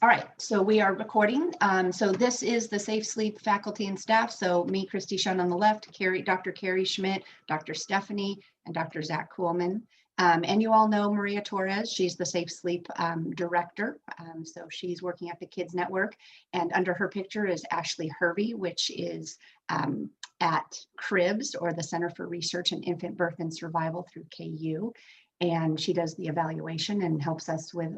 All right, so we are recording. So this is the Safe Sleep faculty and staff. So me, Christy Shun on the left, Dr. Carrie Schmidt, Dr. Stephanie, and Dr. Zach Kuhlman. And you all know Maria Torres. She's the Safe Sleep director. So she's working at the Kids Network. And under her picture is Ashley Hervey, which is at CRIBS, or the Center for Research in Infant Birth and Survival through KU. And she does the evaluation and helps us with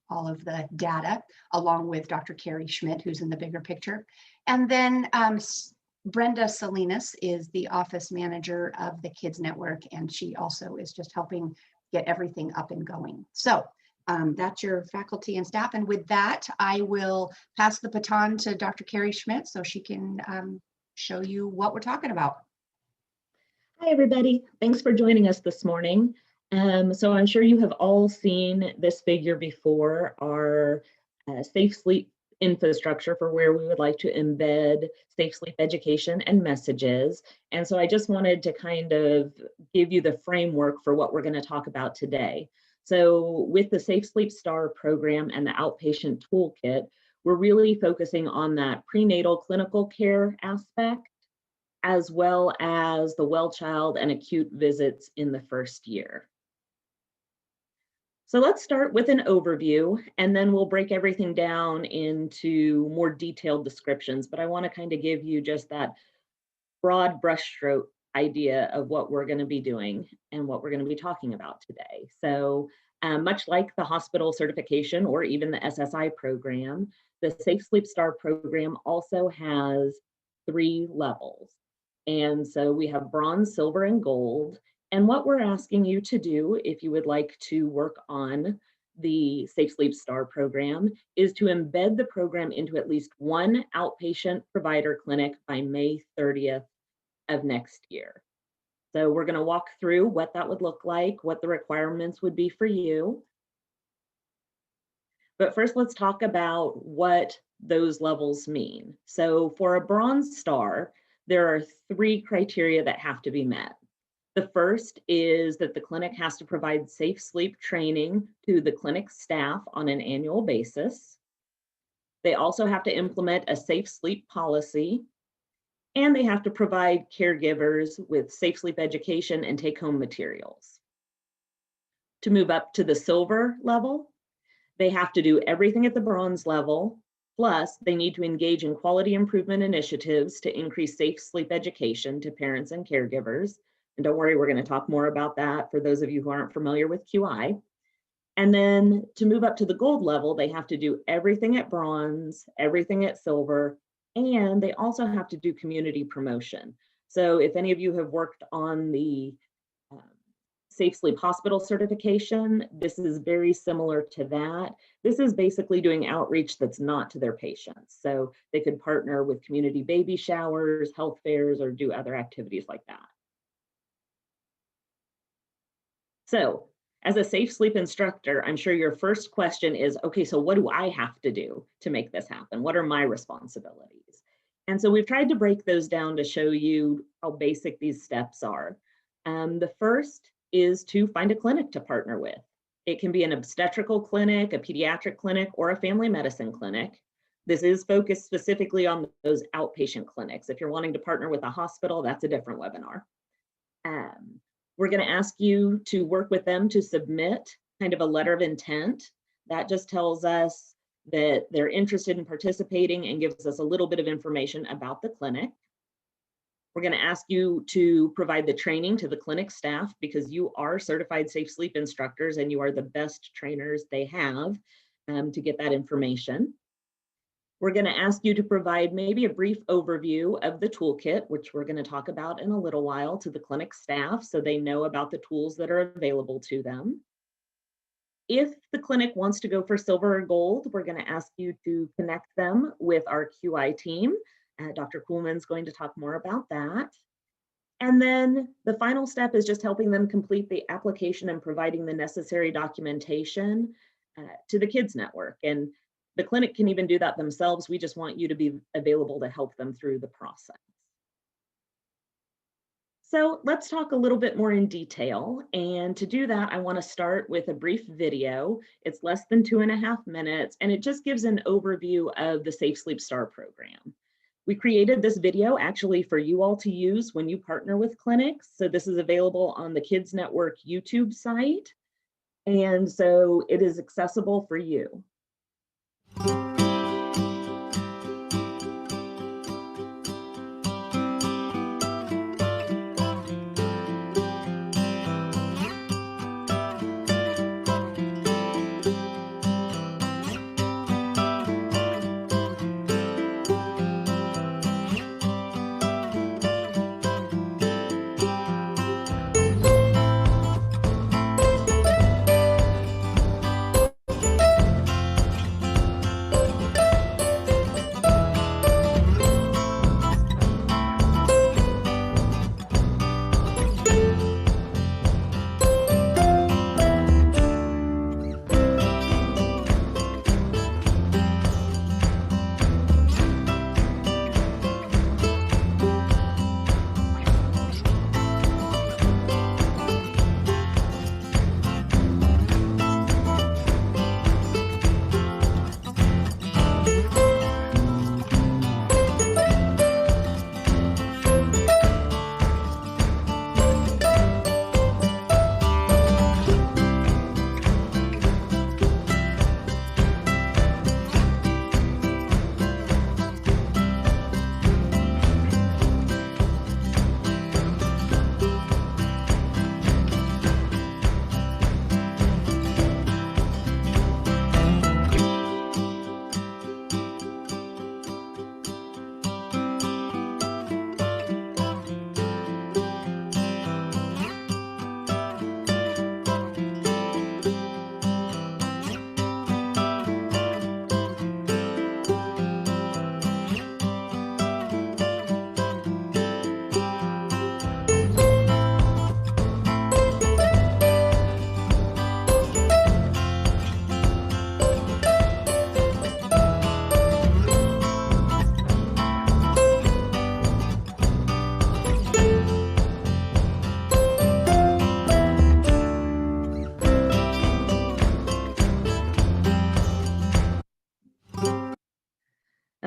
all of the data, along with Dr. Carrie Schmidt, who's in the bigger picture. And then Brenda Salinas is the office manager of the Kids Network, and she also is just helping get everything up and going. So that's your faculty and staff. And with that, I will pass the baton to Dr. Carrie Schmidt so she can show you what we're talking about. Hi, everybody. Thanks for joining us this morning. So I'm sure you have all seen this figure before, our safe sleep infrastructure for where we would like to embed safe sleep education and messages. And so I just wanted to kind of give you the framework for what we're going to talk about today. So with the Safe Sleep Star program and the outpatient toolkit, we're really focusing on that prenatal clinical care aspect, as well as the well child and acute visits in the first year. So let's start with an overview, and then we'll break everything down into more detailed descriptions. But I want to kind of give you just that broad brushstroke idea of what we're going to be doing and what we're going to be talking about today. So much like the hospital certification or even the SSI program, the Safe Sleep Star program also has 3 levels. And so we have bronze, silver, and gold. And what we're asking you to do, if you would like to work on the Safe Sleep Star program, is to embed the program into at least 1 outpatient provider clinic by May 30th of next year. So we're going to walk through what that would look like, what the requirements would be for you. But first, let's talk about what those levels mean. So for a bronze star, there are 3 criteria that have to be met. The first is that the clinic has to provide safe sleep training to the clinic staff on an annual basis. They also have to implement a safe sleep policy, and they have to provide caregivers with safe sleep education and take-home materials. To move up to the silver level, they have to do everything at the bronze level, plus they need to engage in quality improvement initiatives to increase safe sleep education to parents and caregivers. And don't worry, we're going to talk more about that for those of you who aren't familiar with QI. And then to move up to the gold level, they have to do everything at bronze, everything at silver, and they also have to do community promotion. So if any of you have worked on the Safe Sleep Hospital certification, this is very similar to that. This is basically doing outreach that's not to their patients. So they could partner with community baby showers, health fairs, or do other activities like that. So as a safe sleep instructor, I'm sure your first question is, okay, so what do I have to do to make this happen? What are my responsibilities? And so we've tried to break those down to show you how basic these steps are. The first is to find a clinic to partner with. It can be an obstetrical clinic, a pediatric clinic, or a family medicine clinic. This is focused specifically on those outpatient clinics. If you're wanting to partner with a hospital, that's a different webinar. We're going to ask you to work with them to submit kind of a letter of intent. That just tells us that they're interested in participating and gives us a little bit of information about the clinic. We're going to ask you to provide the training to the clinic staff because you are certified safe sleep instructors and you are the best trainers they have to get that information. We're going to ask you to provide maybe a brief overview of the toolkit, which we're going to talk about in a little while, to the clinic staff so they know about the tools that are available to them. If the clinic wants to go for silver or gold, we're going to ask you to connect them with our QI team. Dr. Kuhlman's going to talk more about that. And then the final step is just helping them complete the application and providing the necessary documentation to the Kids Network. And the clinic can even do that themselves. We just want you to be available to help them through the process. So let's talk a little bit more in detail. And to do that, I want to start with a brief video. It's less than 2.5 minutes, and it just gives an overview of the Safe Sleep Star program. We created this video actually for you all to use when you partner with clinics. So this is available on the Kids Network YouTube site. And so it is accessible for you.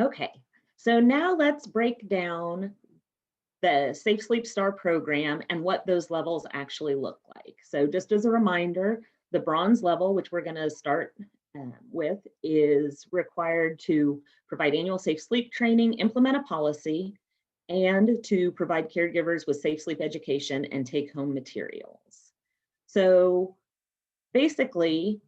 Okay, so now let's break down the Safe Sleep Star program and what those levels actually look like. So just as a reminder, the bronze level, which we're going to start with, is required to provide annual safe sleep training, implement a policy, and to provide caregivers with safe sleep education and take-home materials. So basically,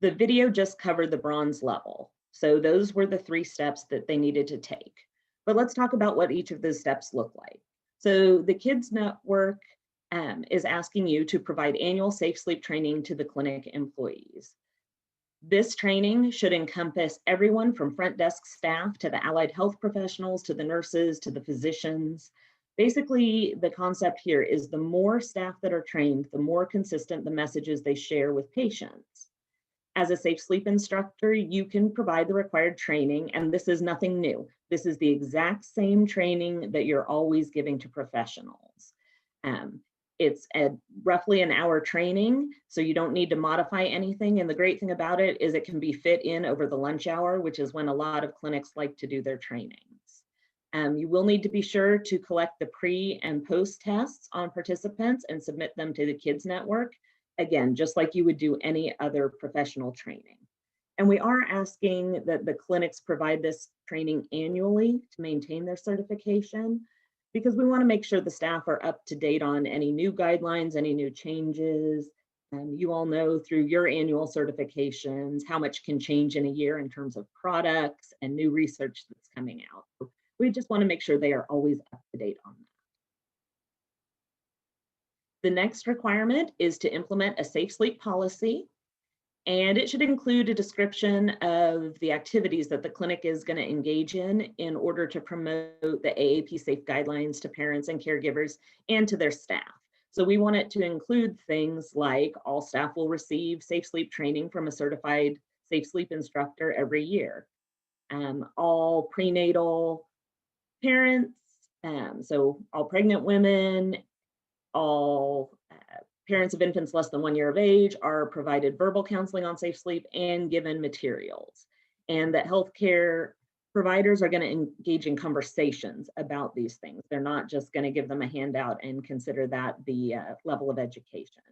the video just covered the bronze level. So those were the 3 steps that they needed to take. But let's talk about what each of those steps look like. So the Kids Network is asking you to provide annual safe sleep training to the clinic employees. This training should encompass everyone from front desk staff to the allied health professionals, to the nurses, to the physicians. Basically, the concept here is the more staff that are trained, the more consistent the messages they share with patients. As a safe sleep instructor, you can provide the required training, and this is nothing new. This is the exact same training that you're always giving to professionals. It's roughly an hour training, so you don't need to modify anything. And the great thing about it is it can be fit in over the lunch hour, which is when a lot of clinics like to do their trainings. You will need to be sure to collect the pre and post tests on participants and submit them to the Kids Network. Again, just like you would do any other professional training. And we are asking that the clinics provide this training annually to maintain their certification, because we want to make sure the staff are up to date on any new guidelines, any new changes. You all know through your annual certifications how much can change in a year in terms of products and new research that's coming out. So we just want to make sure they are always up to date on that. The next requirement is to implement a safe sleep policy, and it should include a description of the activities that the clinic is going to engage in order to promote the AAP safe guidelines to parents and caregivers and to their staff. So we want it to include things like all staff will receive safe sleep training from a certified safe sleep instructor every year. All prenatal parents So all pregnant women, all parents of infants less than 1 year of age are provided verbal counseling on safe sleep and given materials. And that healthcare providers are going to engage in conversations about these things. They're not just going to give them a handout and consider that the level of education.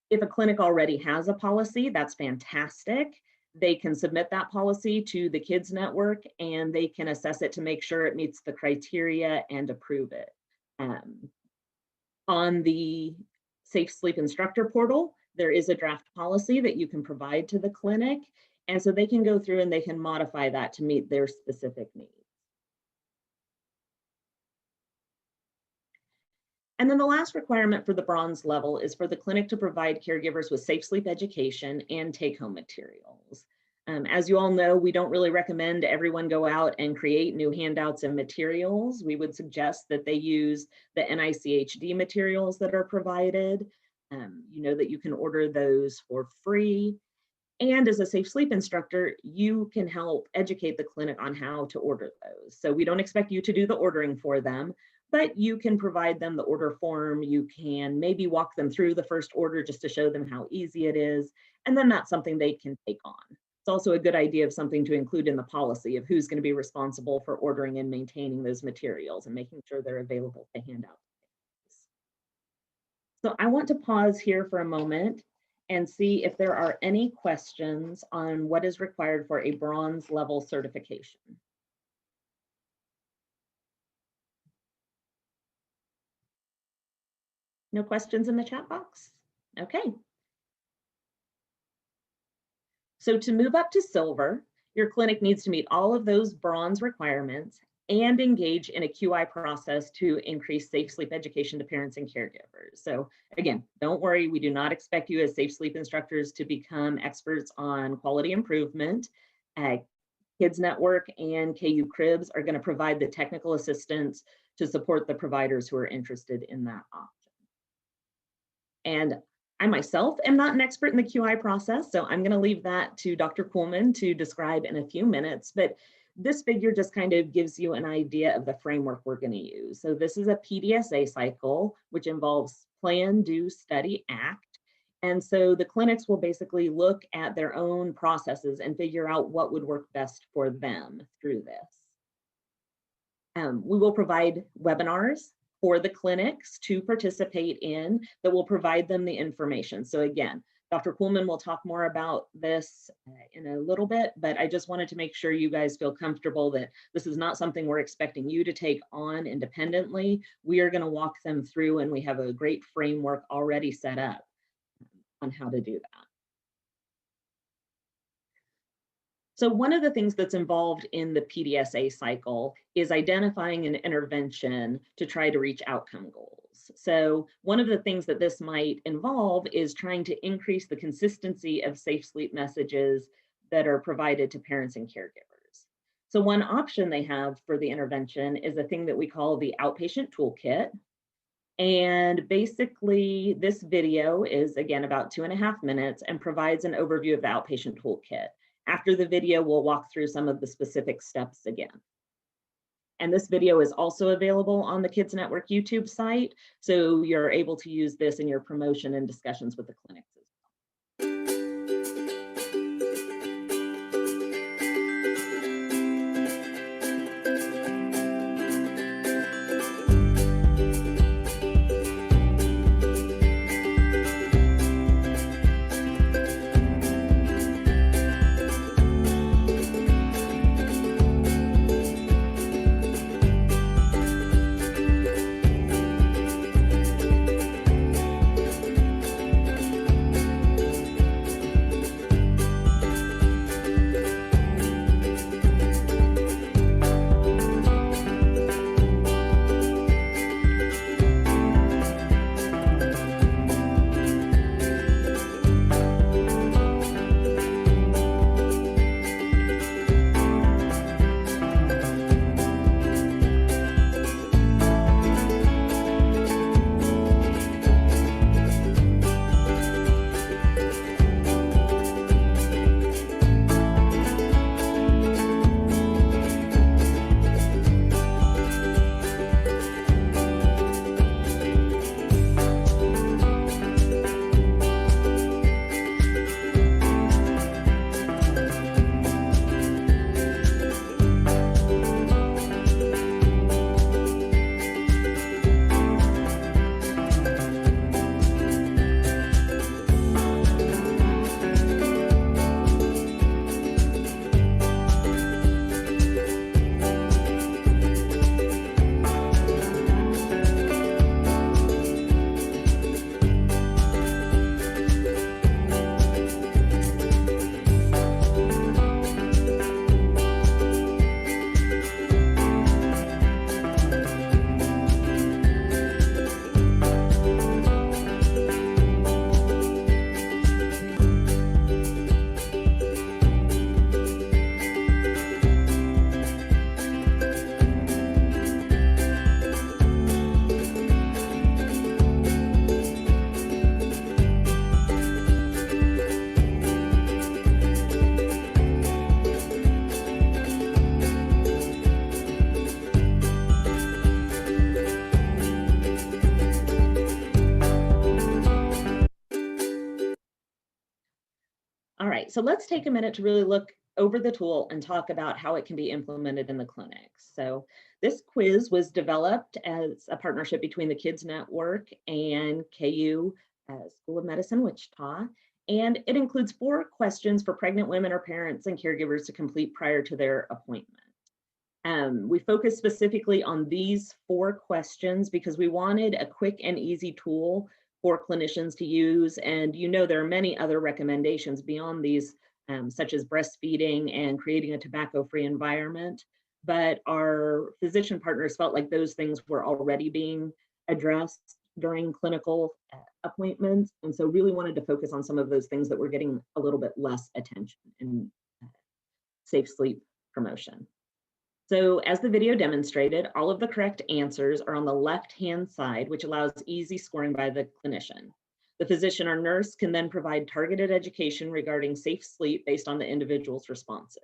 If a clinic already has a policy, that's fantastic. They can submit that policy to the Kids Network and they can assess it to make sure it meets the criteria and approve it. On the Safe Sleep Instructor portal, there is a draft policy that you can provide to the clinic. And so they can go through and they can modify that to meet their specific needs. And then the last requirement for the bronze level is for the clinic to provide caregivers with safe sleep education and take-home materials. As you all know, we don't really recommend everyone go out and create new handouts and materials. We would suggest that they use the NICHD materials that are provided. You know that you can order those for free. And as a safe sleep instructor, you can help educate the clinic on how to order those. So we don't expect you to do the ordering for them, but you can provide them the order form. You can maybe walk them through the first order just to show them how easy it is. And then that's something they can take on. It's also a good idea of something to include in the policy of who's going to be responsible for ordering and maintaining those materials and making sure they're available to hand out. So I want to pause here for a moment and see if there are any questions on what is required for a bronze level certification. No questions in the chat box? Okay. So to move up to silver, your clinic needs to meet all of those bronze requirements and engage in a QI process to increase safe sleep education to parents and caregivers. So again, don't worry, we do not expect you as safe sleep instructors to become experts on quality improvement. Kids Network and KU Cribs are going to provide the technical assistance to support the providers who are interested in that option. And I myself am not an expert in the QI process, so I'm going to leave that to Dr. Kuhlman to describe in a few minutes, but this figure just kind of gives you an idea of the framework we're going to use. So this is a PDSA cycle, which involves plan, do, study, act. And so the clinics will basically look at their own processes and figure out what would work best for them through this. We will provide webinars for the clinics to participate in that will provide them the information. So again, Dr. Kuhlman will talk more about this in a little bit, but I just wanted to make sure you guys feel comfortable that this is not something we're expecting you to take on independently. We are going to walk them through, and we have a great framework already set up on how to do that. So one of the things that's involved in the PDSA cycle is identifying an intervention to try to reach outcome goals. So one of the things that this might involve is trying to increase the consistency of safe sleep messages that are provided to parents and caregivers. So one option they have for the intervention is a thing that we call the outpatient toolkit. And basically this video is, again, about 2.5 minutes and provides an overview of the outpatient toolkit. After the video, we'll walk through some of the specific steps again. And this video is also available on the Kids Network YouTube site, so you're able to use this in your promotion and discussions with the clinics. All right, so let's take a minute to really look over the tool and talk about how it can be implemented in the clinics. So this quiz was developed as a partnership between the Kids Network and KU School of Medicine, Wichita. And it includes 4 questions for pregnant women or parents and caregivers to complete prior to their appointment. We focused specifically on these 4 questions because we wanted a quick and easy tool for clinicians to use. And there are many other recommendations beyond these, such as breastfeeding and creating a tobacco-free environment. But our physician partners felt like those things were already being addressed during clinical appointments. And so really wanted to focus on some of those things that were getting a little bit less attention in safe sleep promotion. So as the video demonstrated, all of the correct answers are on the left-hand side, which allows easy scoring by the clinician. The physician or nurse can then provide targeted education regarding safe sleep based on the individual's responses.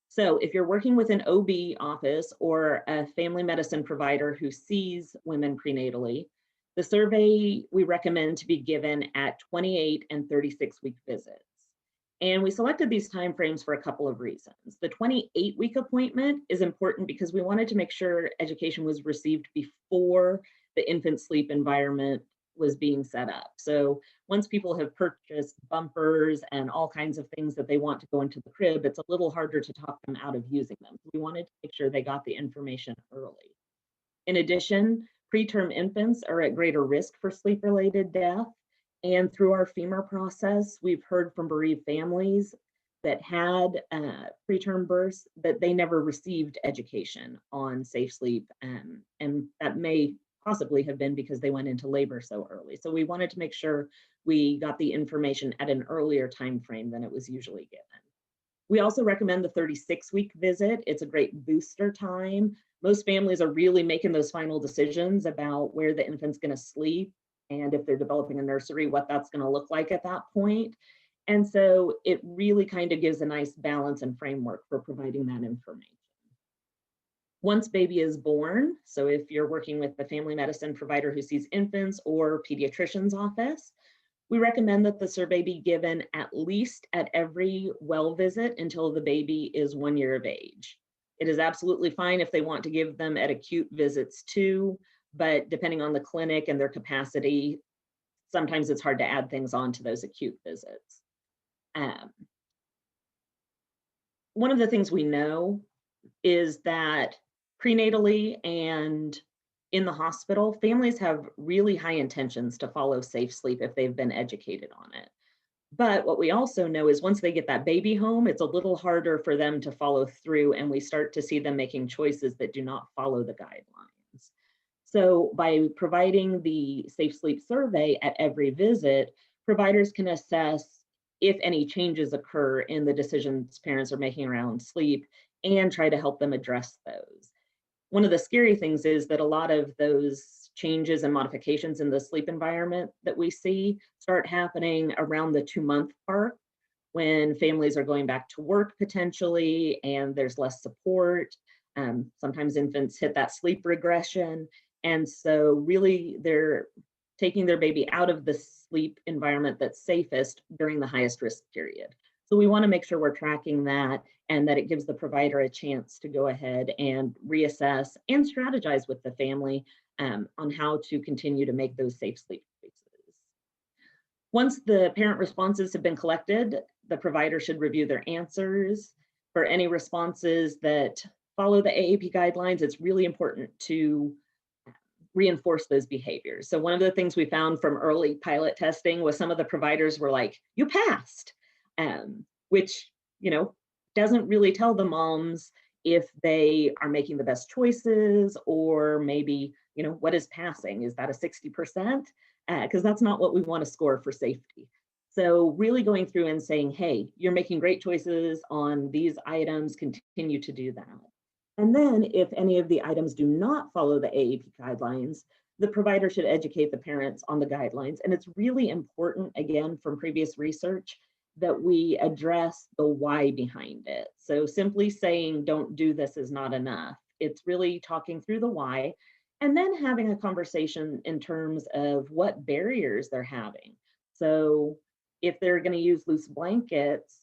So if you're working with an OB office or a family medicine provider who sees women prenatally, the survey we recommend to be given at 28 and 36-week visits. And we selected these timeframes for a couple of reasons. The 28-week appointment is important because we wanted to make sure education was received before the infant sleep environment was being set up. So once people have purchased bumpers and all kinds of things that they want to go into the crib, it's a little harder to talk them out of using them. We wanted to make sure they got the information early. In addition, preterm infants are at greater risk for sleep-related death. And through our FEMA process, we've heard from bereaved families that had preterm births that they never received education on safe sleep. And that may possibly have been because they went into labor so early. So we wanted to make sure we got the information at an earlier time frame than it was usually given. We also recommend the 36-week visit. It's a great booster time. Most families are really making those final decisions about where the infant's going to sleep, and if they're developing a nursery, what that's going to look like at that point. And so it really kind of gives a nice balance and framework for providing that information. Once baby is born, so if you're working with the family medicine provider who sees infants or pediatrician's office, we recommend that the survey be given at least at every well visit until the baby is 1 year of age. It is absolutely fine if they want to give them at acute visits too, but depending on the clinic and their capacity, sometimes it's hard to add things on to those acute visits. One of the things we know is that prenatally and in the hospital, families have really high intentions to follow safe sleep if they've been educated on it. But what we also know is once they get that baby home, it's a little harder for them to follow through, and we start to see them making choices that do not follow the guidelines. So by providing the safe sleep survey at every visit, providers can assess if any changes occur in the decisions parents are making around sleep and try to help them address those. One of the scary things is that a lot of those changes and modifications in the sleep environment that we see start happening around the 2-month mark when families are going back to work potentially and there's less support. Sometimes infants hit that sleep regression. And so really they're taking their baby out of the sleep environment that's safest during the highest risk period. So we want to make sure we're tracking that and that it gives the provider a chance to go ahead and reassess and strategize with the family on how to continue to make those safe sleep choices. Once the parent responses have been collected, the provider should review their answers. For any responses that follow the AAP guidelines, it's really important to reinforce those behaviors. So one of the things we found from early pilot testing was some of the providers were like, "You passed," which, doesn't really tell the moms if they are making the best choices, or maybe, what is passing? Is that a 60%? Because that's not what we want to score for safety. So really going through and saying, hey, you're making great choices on these items, continue to do that. And then if any of the items do not follow the AAP guidelines, the provider should educate the parents on the guidelines. And it's really important, again, from previous research, that we address the why behind it. So simply saying don't do this is not enough. It's really talking through the why and then having a conversation in terms of what barriers they're having. So If they're going to use loose blankets,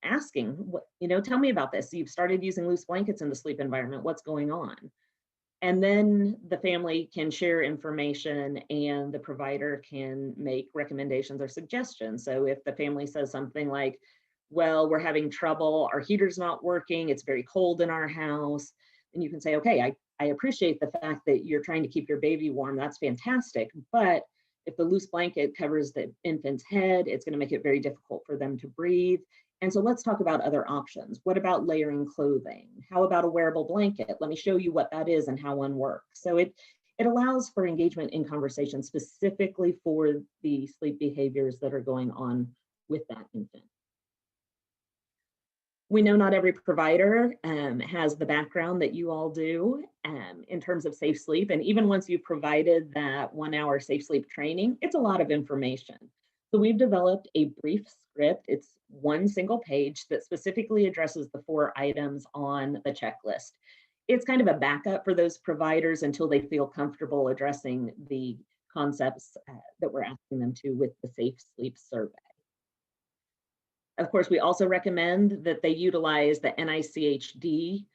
asking, what, tell me about this. You've started using loose blankets in the sleep environment. What's going on? And then the family can share information and the provider can make recommendations or suggestions. So if the family says something like, well, we're having trouble, our heater's not working, it's very cold in our house, and you can say, okay, I appreciate the fact that you're trying to keep your baby warm, that's fantastic, but if the loose blanket covers the infant's head, it's going to make it very difficult for them to breathe. And so let's talk about other options. What about layering clothing? How about a wearable blanket? Let me show you what that is and how one works. So it allows for engagement in conversation specifically for the sleep behaviors that are going on with that infant. We know not every provider has the background that you all do in terms of safe sleep. And even once you've provided that 1 hour safe sleep training, it's a lot of information. So we've developed a brief script. It's one single page that specifically addresses the 4 items on the checklist. It's kind of a backup for those providers until they feel comfortable addressing the concepts that we're asking them to with the Safe Sleep Survey. Of course, we also recommend that they utilize the NICHD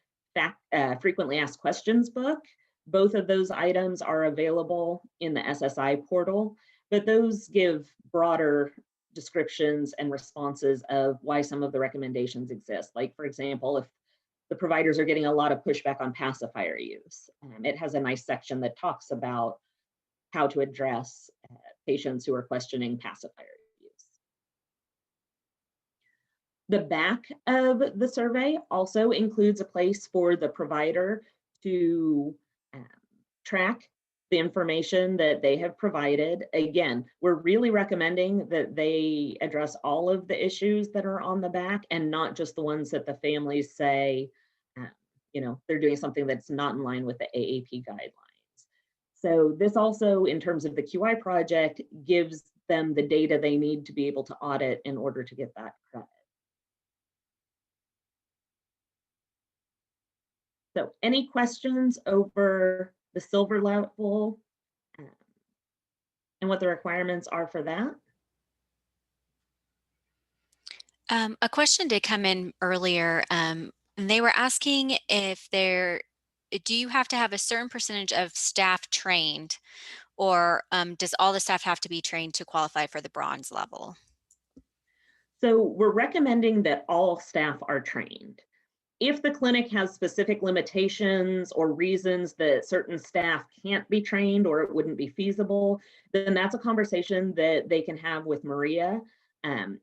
Frequently Asked Questions book. Both of those items are available in the SSI portal, but those give broader descriptions and responses of why some of the recommendations exist. Like, for example, if the providers are getting a lot of pushback on pacifier use, it has a nice section that talks about how to address patients who are questioning pacifier use. The back of the survey also includes a place for the provider to track the information that they have provided. Again, we're really recommending that they address all of the issues that are on the back and not just the ones that the families say, they're doing something that's not in line with the AAP guidelines. So this also, in terms of the QI project, gives them the data they need to be able to audit in order to get that credit. So any questions over the silver level and what the requirements are for that? A question did come in earlier, and they were asking if do you have to have a certain percentage of staff trained, or does all the staff have to be trained to qualify for the bronze level? So we're recommending that all staff are trained. If the clinic has specific limitations or reasons that certain staff can't be trained or it wouldn't be feasible, then that's a conversation that they can have with Maria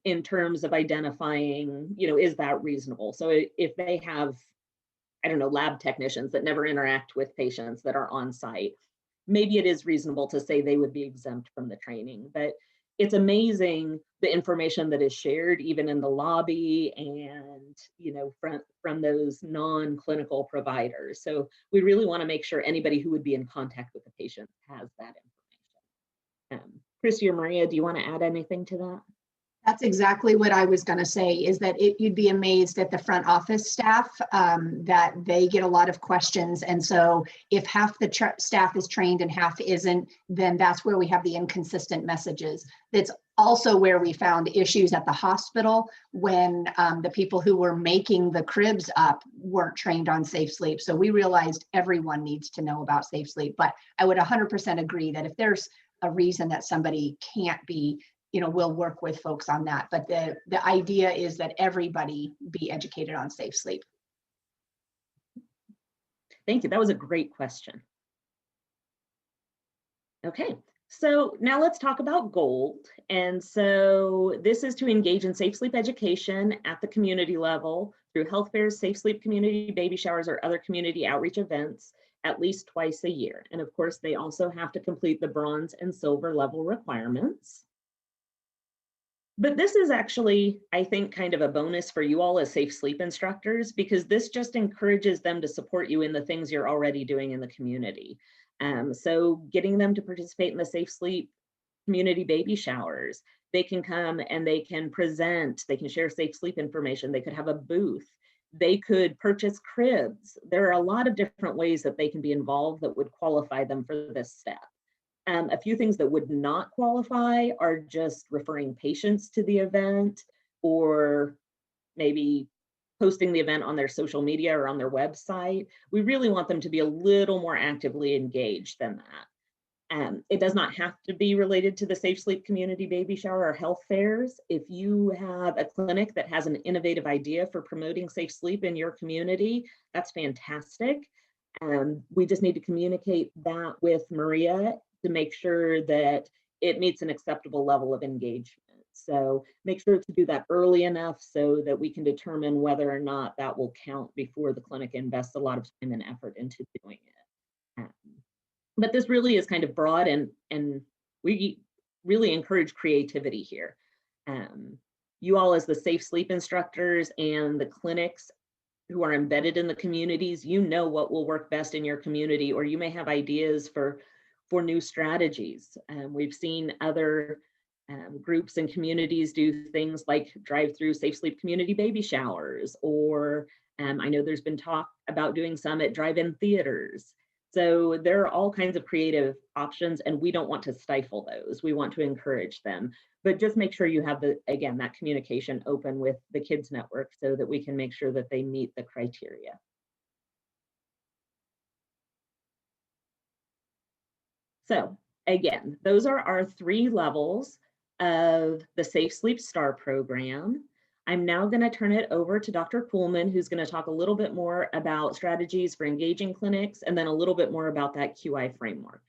in terms of identifying, is that reasonable? So if they have, lab technicians that never interact with patients that are on site, maybe it is reasonable to say they would be exempt from the training. But it's amazing the information that is shared even in the lobby and from those non-clinical providers. So we really want to make sure anybody who would be in contact with the patient has that information. Christy or Maria, do you want to add anything to that? That's exactly what I was going to say, is that you'd be amazed at the front office staff, that they get a lot of questions. And so if half the staff is trained and half isn't, then that's where we have the inconsistent messages. That's also where we found issues at the hospital when the people who were making the cribs up weren't trained on safe sleep. So we realized everyone needs to know about safe sleep. But I would 100% agree that if there's a reason that somebody can't be, we'll work with folks on that. But the idea is that everybody be educated on safe sleep. Thank you. That was a great question. Okay, so now let's talk about GOLD. And so this is to engage in safe sleep education at the community level through health fairs, safe sleep community baby showers, or other community outreach events at least twice a year. And of course, they also have to complete the bronze and silver level requirements. But this is actually, I think, kind of a bonus for you all as safe sleep instructors, because this just encourages them to support you in the things you're already doing in the community. So getting them to participate in the safe sleep community baby showers, they can come and they can present, they can share safe sleep information, they could have a booth, they could purchase cribs. There are a lot of different ways that they can be involved that would qualify them for this step. A few things that would not qualify are just referring patients to the event, or maybe posting the event on their social media or on their website. We really want them to be a little more actively engaged than that. It does not have to be related to the Safe Sleep Community Baby Shower or health fairs. If you have a clinic that has an innovative idea for promoting safe sleep in your community, that's fantastic. We just need to communicate that with Maria to make sure that it meets an acceptable level of engagement. So make sure to do that early enough so that we can determine whether or not that will count before the clinic invests a lot of time and effort into doing it. But this really is kind of broad, and we really encourage creativity here. You all, as the safe sleep instructors and the clinics who are embedded in the communities, you know what will work best in your community, or you may have ideas for new strategies. We've seen other groups and communities do things like drive-through safe sleep community baby showers, or I know there's been talk about doing some at drive-in theaters. So there are all kinds of creative options, and we don't want to stifle those. We want to encourage them, but just make sure you have again, that communication open with the Kids Network so that we can make sure that they meet the criteria. So again, those are our 3 levels of the Safe Sleep STAR program. I'm now going to turn it over to Dr. Kuhlman, who's going to talk a little bit more about strategies for engaging clinics, and then a little bit more about that QI framework.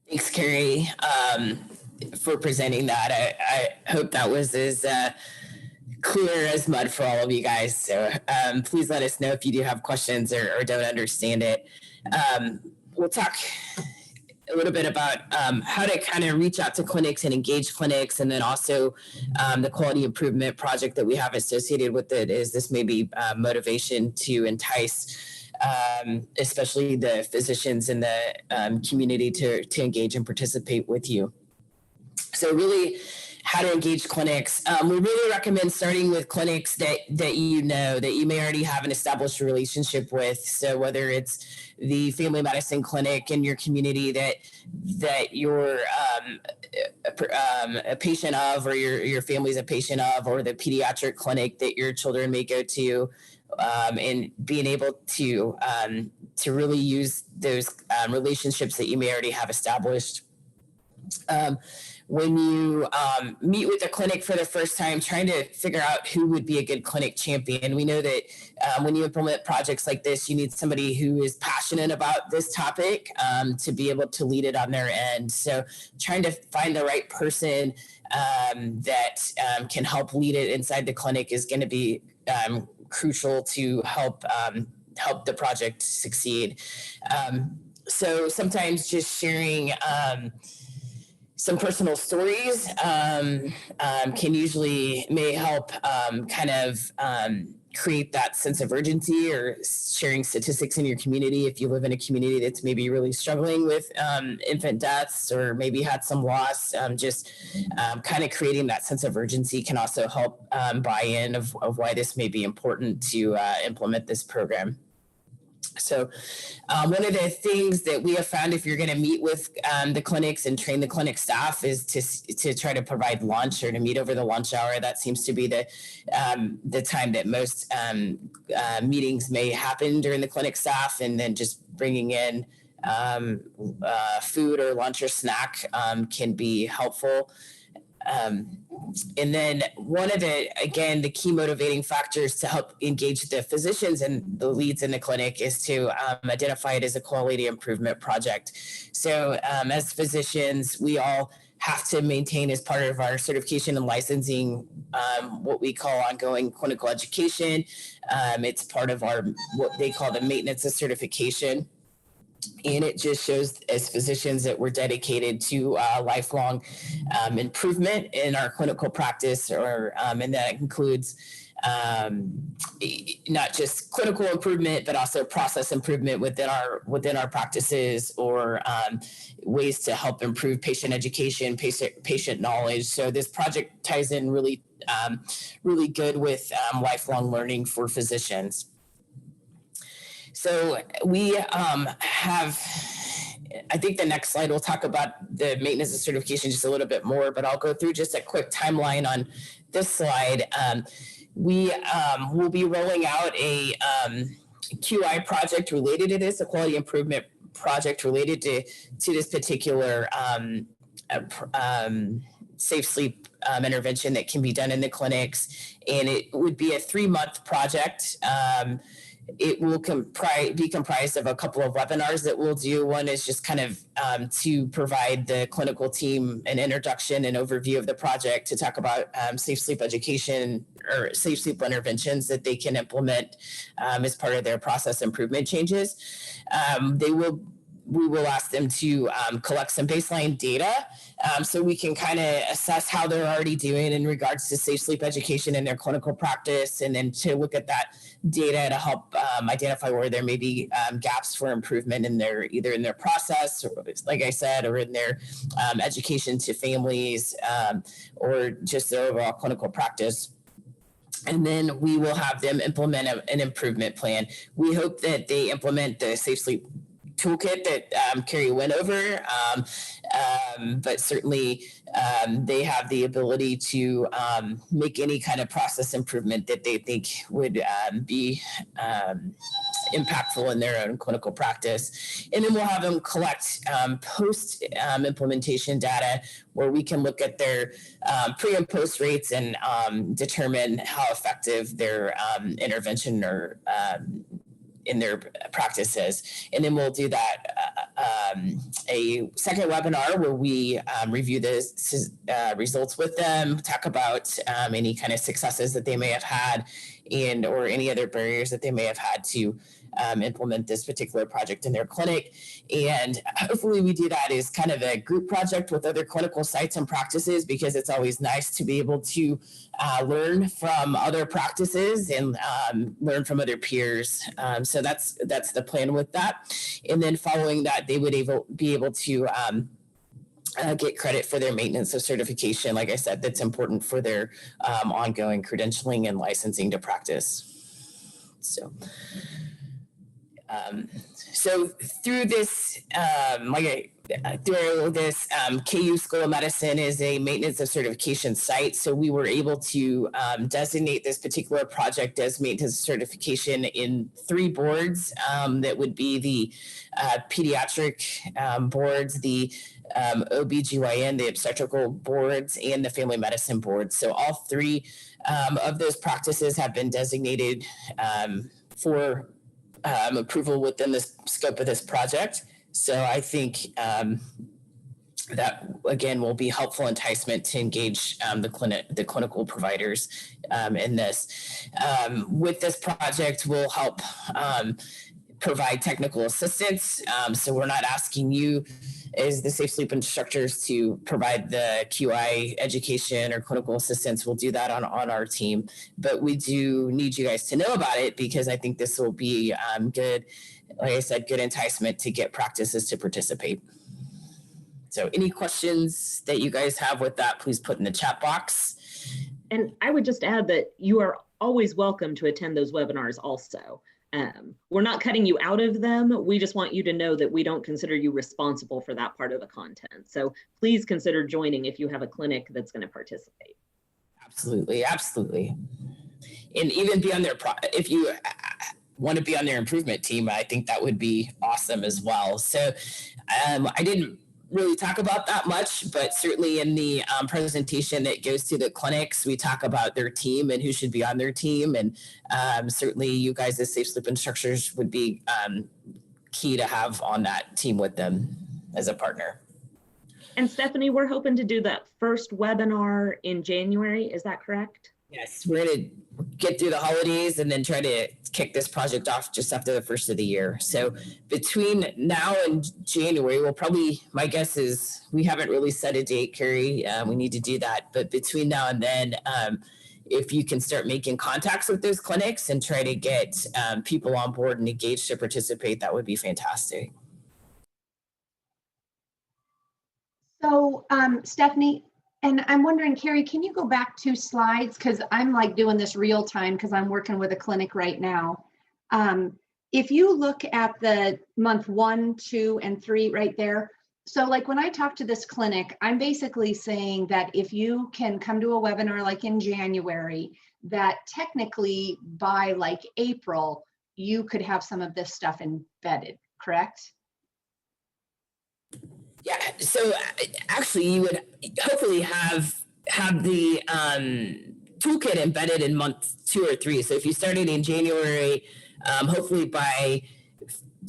Thanks, Carrie, for presenting that. I hope that was as clear as mud for all of you guys. So please let us know if you do have questions or don't understand it. We'll talk a little bit about how to kind of reach out to clinics and engage clinics, and then also the quality improvement project that we have associated with it is this may be motivation to entice especially the physicians in the community to engage and participate with you. So really, how to engage clinics. We really recommend starting with clinics that you know, that you may already have an established relationship with. So whether it's the family medicine clinic in your community that you're a patient of, or your family's a patient of, or the pediatric clinic that your children may go to, and being able to really use those relationships that you may already have established. When you meet with a clinic for the first time, trying to figure out who would be a good clinic champion. We know that when you implement projects like this, you need somebody who is passionate about this topic to be able to lead it on their end. So trying to find the right person that can help lead it inside the clinic is going to be crucial to help the project succeed. So sometimes just sharing some personal stories may help create that sense of urgency, or sharing statistics in your community. If you live in a community that's maybe really struggling with infant deaths, or maybe had some loss, kind of creating that sense of urgency can also help buy-in of why this may be important to implement this program. So one of the things that we have found, if you're going to meet with the clinics and train the clinic staff, is to try to provide lunch, or to meet over the lunch hour. That seems to be the time that most meetings may happen during the clinic staff, and then just bringing in food or lunch or snack can be helpful. And then one of the key motivating factors to help engage the physicians and the leads in the clinic is to identify it as a quality improvement project. So as physicians, we all have to maintain, as part of our certification and licensing, what we call ongoing clinical education. It's part of what they call the maintenance of certification. And it just shows, as physicians, that we're dedicated to lifelong improvement in our clinical practice, and that includes not just clinical improvement, but also process improvement within our practices, or ways to help improve patient education, patient knowledge. So this project ties in really good with lifelong learning for physicians. So we have, I think the next slide will talk about the maintenance and certification just a little bit more, but I'll go through just a quick timeline on this slide. We will be rolling out a QI project related to this, a quality improvement project related to this particular safe sleep intervention that can be done in the clinics. And it would be a 3-month project. It will be comprised of a couple of webinars that we'll do. One is just kind of to provide the clinical team an introduction and overview of the project, to talk about safe sleep education or safe sleep interventions that they can implement as part of their process improvement changes. We will ask them to collect some baseline data so we can kind of assess how they're already doing in regards to safe sleep education in their clinical practice, and then to look at that data to help identify where there may be gaps for improvement in either in their process, or, like I said, or in their education to families, or just their overall clinical practice. And then we will have them implement an improvement plan. We hope that they implement the safe sleep toolkit that Carrie went over, but certainly they have the ability to make any kind of process improvement that they think would be impactful in their own clinical practice. And then we'll have them collect post implementation data, where we can look at their pre and post rates and determine how effective their intervention or in their practices. And then we'll do that a second webinar where we review the results with them, talk about any kind of successes that they may have had, and or any other barriers that they may have had to implement this particular project in their clinic. And hopefully we do that as kind of a group project with other clinical sites and practices, because it's always nice to be able to learn from other practices and learn from other peers. So that's the plan with that. And then following that, they would be able to get credit for their maintenance of certification. Like I said, that's important for their ongoing credentialing and licensing to practice. So through this, KU School of Medicine is a maintenance of certification site. So we were able to designate this particular project as maintenance certification in 3 boards. That would be the pediatric boards, the OBGYN, the obstetrical boards, and the family medicine boards. So all 3 of those practices have been designated for approval within the scope of this project. So I think that, again, will be helpful enticement to engage the clinical providers in this. With this project, we'll help provide technical assistance. So we're not asking you as the safe sleep instructors to provide the QI education or clinical assistance. We'll do that on our team, but we do need you guys to know about it, because I think this will be good, like I said, good enticement to get practices to participate. So any questions that you guys have with that, please put in the chat box. And I would just add that you are always welcome to attend those webinars also. We're not cutting you out of them. We just want you to know that we don't consider you responsible for that part of the content. So please consider joining if you have a clinic that's going to participate. Absolutely, absolutely. And even be on their, if you want to be on their improvement team, I think that would be awesome as well. So I didn't really talk about that much, but certainly in the presentation that goes to the clinics, we talk about their team and who should be on their team. And certainly you guys as safe sleep instructors would be key to have on that team with them as a partner. And Stephanie, we're hoping to do that first webinar in January. Is that correct? Yes, we're going to get through the holidays and then try to kick this project off just after the first of the year. So between now and January, we'll probably, my guess is we haven't really set a date, Carrie. We need to do that. But between now and then, if you can start making contacts with those clinics and try to get people on board and engaged to participate, that would be fantastic. So Stephanie, and I'm wondering, Carrie, can you go back 2 slides? Because I'm like doing this real time because I'm working with a clinic right now. if you look at the month 1, 2, and 3 right there, so like when I talk to this clinic, I'm basically saying that if you can come to a webinar like in January, that technically by like April, you could have some of this stuff embedded, correct? Yeah, so actually you would hopefully have the toolkit embedded in month 2 or 3. So if you started in January, hopefully by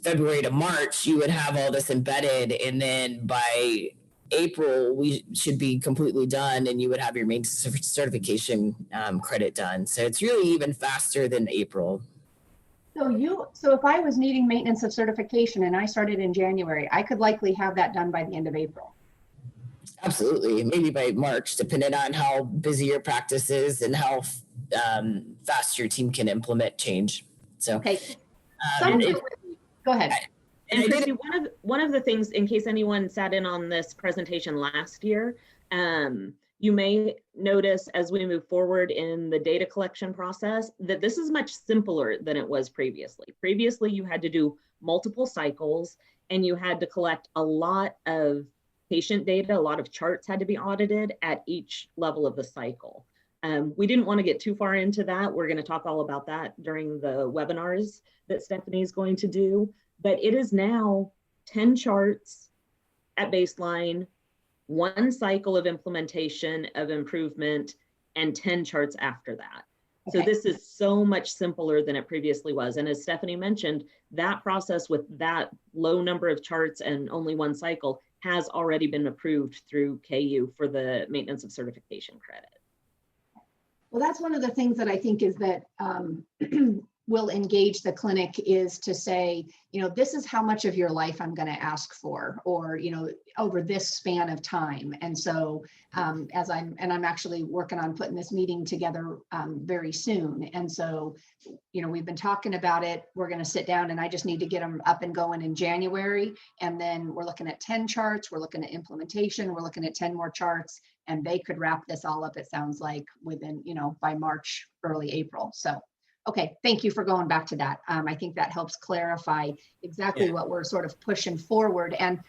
February to March, you would have all this embedded, and then by April, we should be completely done, and you would have your main certification credit done. So it's really even faster than April. So if I was needing maintenance of certification and I started in January, I could likely have that done by the end of April. Absolutely, maybe by March, depending on how busy your practice is and how fast your team can implement change. So, okay. Go ahead. And Christy, one of the things, in case anyone sat in on this presentation last year, you may notice as we move forward in the data collection process that this is much simpler than it was previously. Previously, you had to do multiple cycles and you had to collect a lot of patient data, a lot of charts had to be audited at each level of the cycle. We didn't want to get too far into that. We're going to talk all about that during the webinars that Stephanie is going to do, but it is now 10 charts at baseline, 1 cycle of implementation of improvement, and 10 charts after that. Okay. So this is so much simpler than it previously was. And as Stephanie mentioned, that process with that low number of charts and only 1 cycle has already been approved through KU for the maintenance of certification credit. Well, that's one of the things that I think is that will engage the clinic is to say, you know, this is how much of your life I'm going to ask for, or, you know, over this span of time. And so I'm actually working on putting this meeting together very soon. And so, you know, we've been talking about it. We're going to sit down and I just need to get them up and going in January. And then we're looking at 10 charts. We're looking at implementation. We're looking at 10 more charts, and they could wrap this all up, it sounds like, within, you know, by March, early April. So, okay, thank you for going back to that. I think that helps clarify exactly what we're sort of pushing forward. And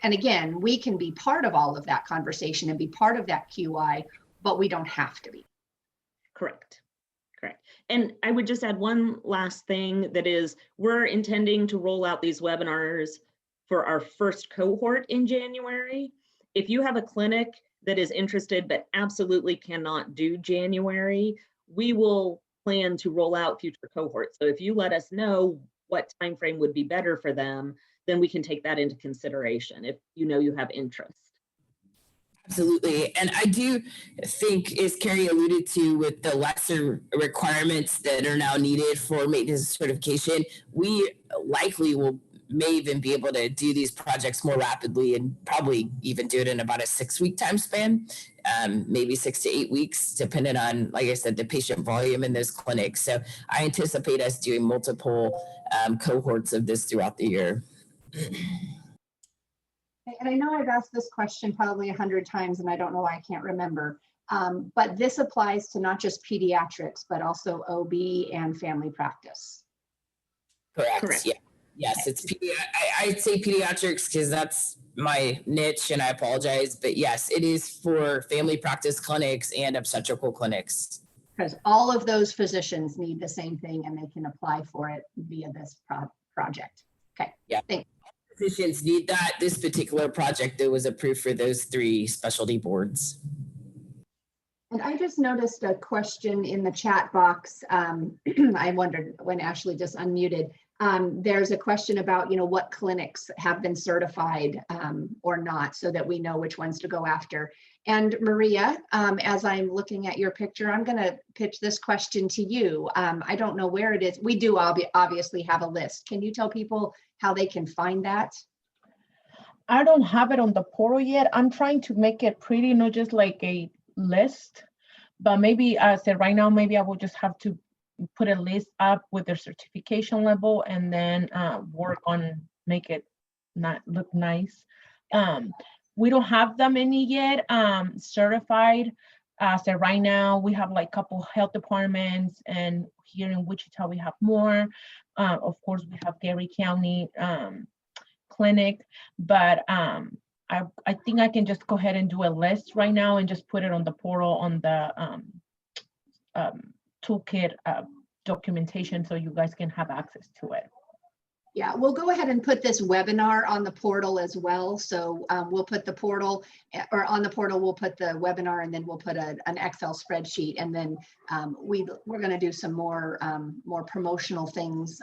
again, we can be part of all of that conversation and be part of that QI, but we don't have to be. Correct. And I would just add one last thing, that is, we're intending to roll out these webinars for our first cohort in January. If you have a clinic that is interested but absolutely cannot do January, we will plan to roll out future cohorts. So if you let us know what time frame would be better for them, then we can take that into consideration if you know you have interest. Absolutely. And I do think, as Carrie alluded to, with the lesser requirements that are now needed for maintenance certification, we likely may even be able to do these projects more rapidly and probably even do it in about a 6-week time span, maybe 6 to 8 weeks, depending on, like I said, the patient volume in those clinics. So I anticipate us doing multiple cohorts of this throughout the year. And I know I've asked this question probably 100 times, and I don't know why I can't remember, but this applies to not just pediatrics, but also OB and family practice. Correct. Yeah. Yes, it's I'd say pediatrics because that's my niche, and I apologize, but yes, it is for family practice clinics and obstetrical clinics. Because all of those physicians need the same thing, and they can apply for it via this project. Okay. Yeah. Thanks. Physicians need that. This particular project that was approved for those 3 specialty boards. And I just noticed a question in the chat box. I wondered when Ashley just unmuted. There's a question about, you know, what clinics have been certified or not, so that we know which ones to go after. And Maria, as I'm looking at your picture, I'm going to pitch this question to you. I don't know where it is. We do obviously have a list. Can you tell people how they can find that? I don't have it on the portal yet. I'm trying to make it pretty, not just like a list, but maybe I said right now, maybe I will just have to put a list up with their certification level and then work on make it not look nice. We don't have that many yet certified. So right now we have like a couple health departments, and here in Wichita we have more. Of course, we have Gary County clinic, but I think I can just go ahead and do a list right now and just put it on the portal on the toolkit documentation, so you guys can have access to it. Yeah, we'll go ahead and put this webinar on the portal as well. So we'll put the portal, or on the portal, we'll put the webinar, and then we'll put an Excel spreadsheet. And then we're going to do some more promotional things.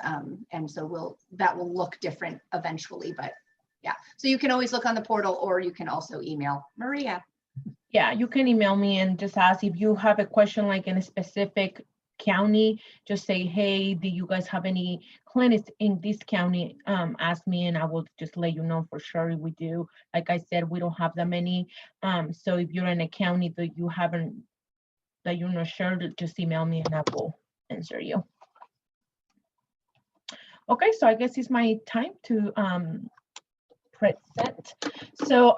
And so that will look different eventually. But yeah, so you can always look on the portal, or you can also email Maria. Yeah, you can email me and just ask if you have a question like in a specific county. Just say, hey, do you guys have any clinics in this county? Ask me and I will just let you know for sure if we do. Like I said, we don't have that many. So if you're in a county that you're not sure, just email me and I will answer you. Okay, so I guess it's my time to present. So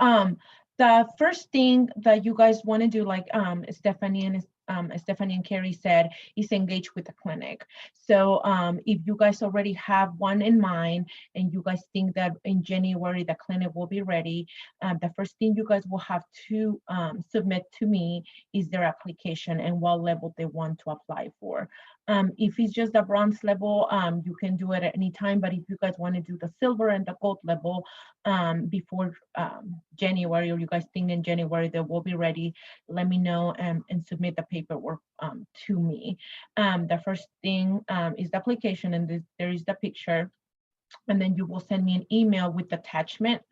the first thing that you guys want to do, like Stephanie and Carrie said, is engage with the clinic. So if you guys already have one in mind and you guys think that in January the clinic will be ready, the first thing you guys will have to submit to me is their application and what level they want to apply for. If it's just the bronze level, you can do it at any time, but if you guys want to do the silver and the gold level before January, or you guys think in January they will be ready, let me know and submit the paperwork to me. The first thing is the application, and there is the picture, and then you will send me an email with attachment,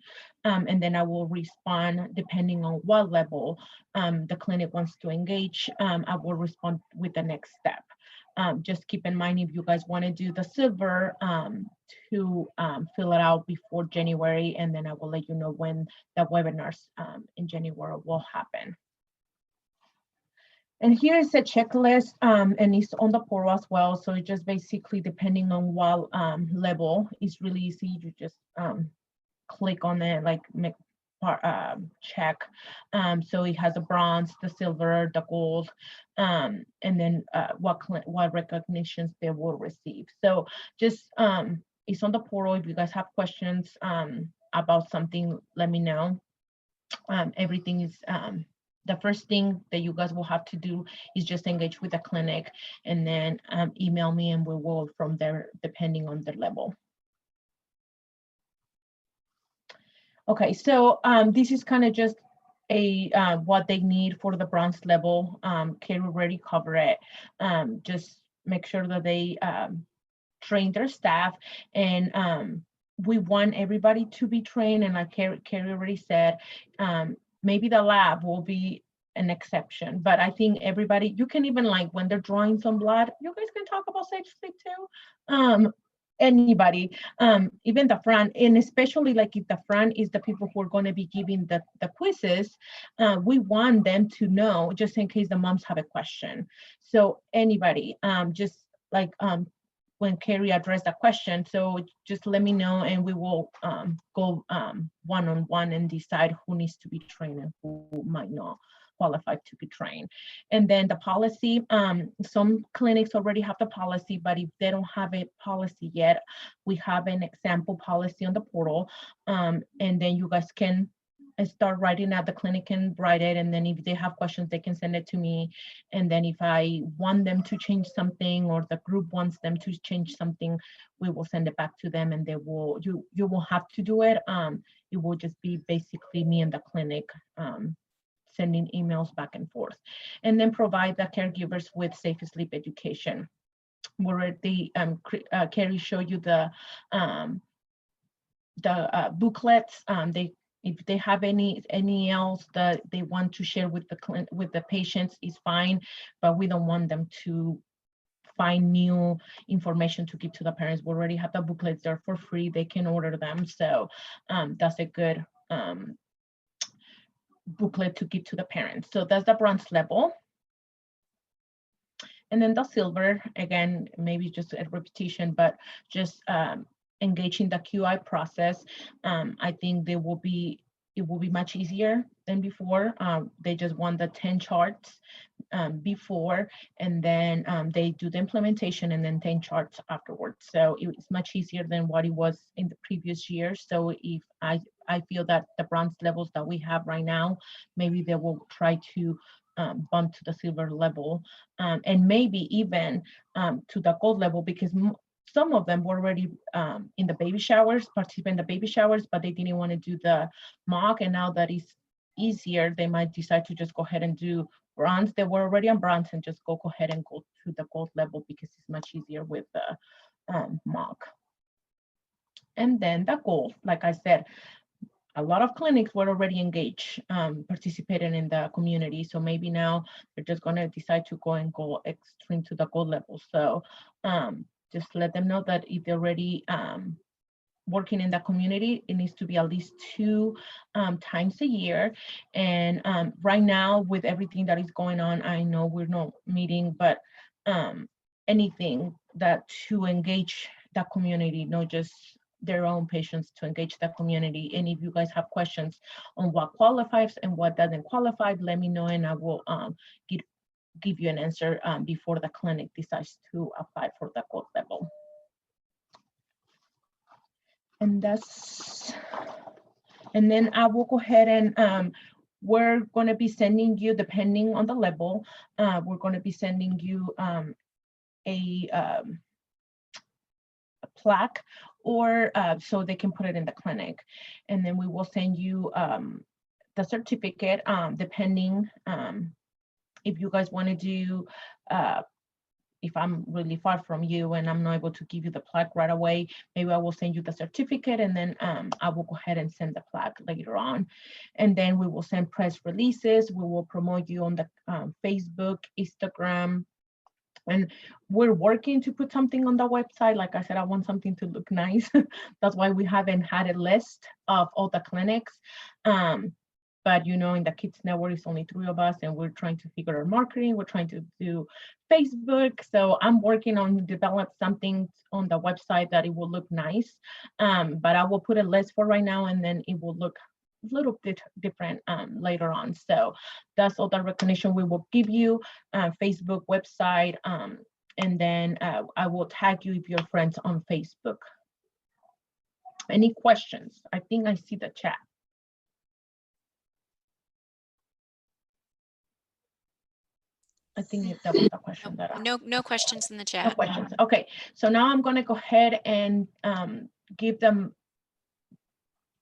and then I will respond depending on what level the clinic wants to engage. I will respond with the next step. Just keep in mind, if you guys want to do the silver, to fill it out before January, and then I will let you know when the webinars in January will happen. And here is a checklist, and it's on the portal as well. So it just basically, depending on what level, it's really easy. You just click on it, like make check. So it has the bronze, the silver, the gold, and then what recognitions they will receive. So just it's on the portal. If you guys have questions about something, let me know. Everything is the first thing that you guys will have to do is just engage with the clinic, and then email me, and we will from there, depending on the level. Okay, so this is kind of just a what they need for the bronze level. Carrie already covered it. Just make sure that they train their staff, and we want everybody to be trained. And like Carrie already said, maybe the lab will be an exception, but I think everybody, you can even, like when they're drawing some blood, you guys can talk about safe sleep too. Anybody, even the front, and especially like if the front is the people who are going to be giving the quizzes, we want them to know, just in case the moms have a question. So anybody, just like when Carrie addressed that question, so just let me know, and we will go one-on-one and decide who needs to be trained and who might not qualified to be trained. And then the policy, some clinics already have the policy, but if they don't have a policy yet, we have an example policy on the portal, and then you guys can start writing at the clinic and write it, and then if they have questions, they can send it to me. And then if I want them to change something, or the group wants them to change something, we will send it back to them, and they will, you will have to do it. It will just be basically me and the clinic sending emails back and forth, and then provide the caregivers with safe sleep education. Where the Carrie showed you the booklets. If they have any else that they want to share with the patients, is fine, but we don't want them to find new information to give to the parents. We already have the booklets there for free. They can order them, so that's a good booklet to give to the parents. So that's the bronze level. And then the silver, again, maybe just a repetition, but just engaging the QI process. I think they will be it will be much easier than before. They just want the 10 charts before, and then they do the implementation and then 10 charts afterwards. So it's much easier than what it was in the previous years. So if I feel that the bronze levels that we have right now, maybe they will try to bump to the silver level, and maybe even to the gold level, because some of them were already in the baby showers, participate in the baby showers, but they didn't want to do the mock. And now that it's easier, they might decide to just go ahead and do bronze. They were already on bronze and just go ahead and go to the gold level because it's much easier with the mock. And then the gold, like I said, a lot of clinics were already engaged, participating in the community. So maybe now they're just going to decide to go extreme to the gold level. So just let them know that if they're already working in the community, it needs to be at least 2 times a year. And right now, with everything that is going on, I know we're not meeting, but anything that to engage the community, not just their own patients, to engage the community. And if you guys have questions on what qualifies and what doesn't qualify, let me know and I will give you an answer before the clinic decides to apply for the gold level. And then I will go ahead and we're going to be sending you, depending on the level, we're going to be sending you a plaque, or so they can put it in the clinic. And then we will send you the certificate, depending if you guys want to do, if I'm really far from you and I'm not able to give you the plaque right away, maybe I will send you the certificate, and then I will go ahead and send the plaque later on. And then we will send press releases. We will promote you on the Facebook, Instagram, and we're working to put something on the website. Like I said, I want something to look nice. That's why we haven't had a list of all the clinics. But you know, in the Kids Network, it's only 3 of us, and we're trying to figure out marketing. We're trying to do Facebook. So I'm working on develop something on the website that it will look nice. But I will put a list for right now, and then it will look a little bit different later on. So that's all the recognition we will give you, Facebook, website, and then I will tag you if you're friends on Facebook. Any questions? I think I see the chat. I think that was the question that no questions in the chat. No questions. Okay, so now I'm going to go ahead and give them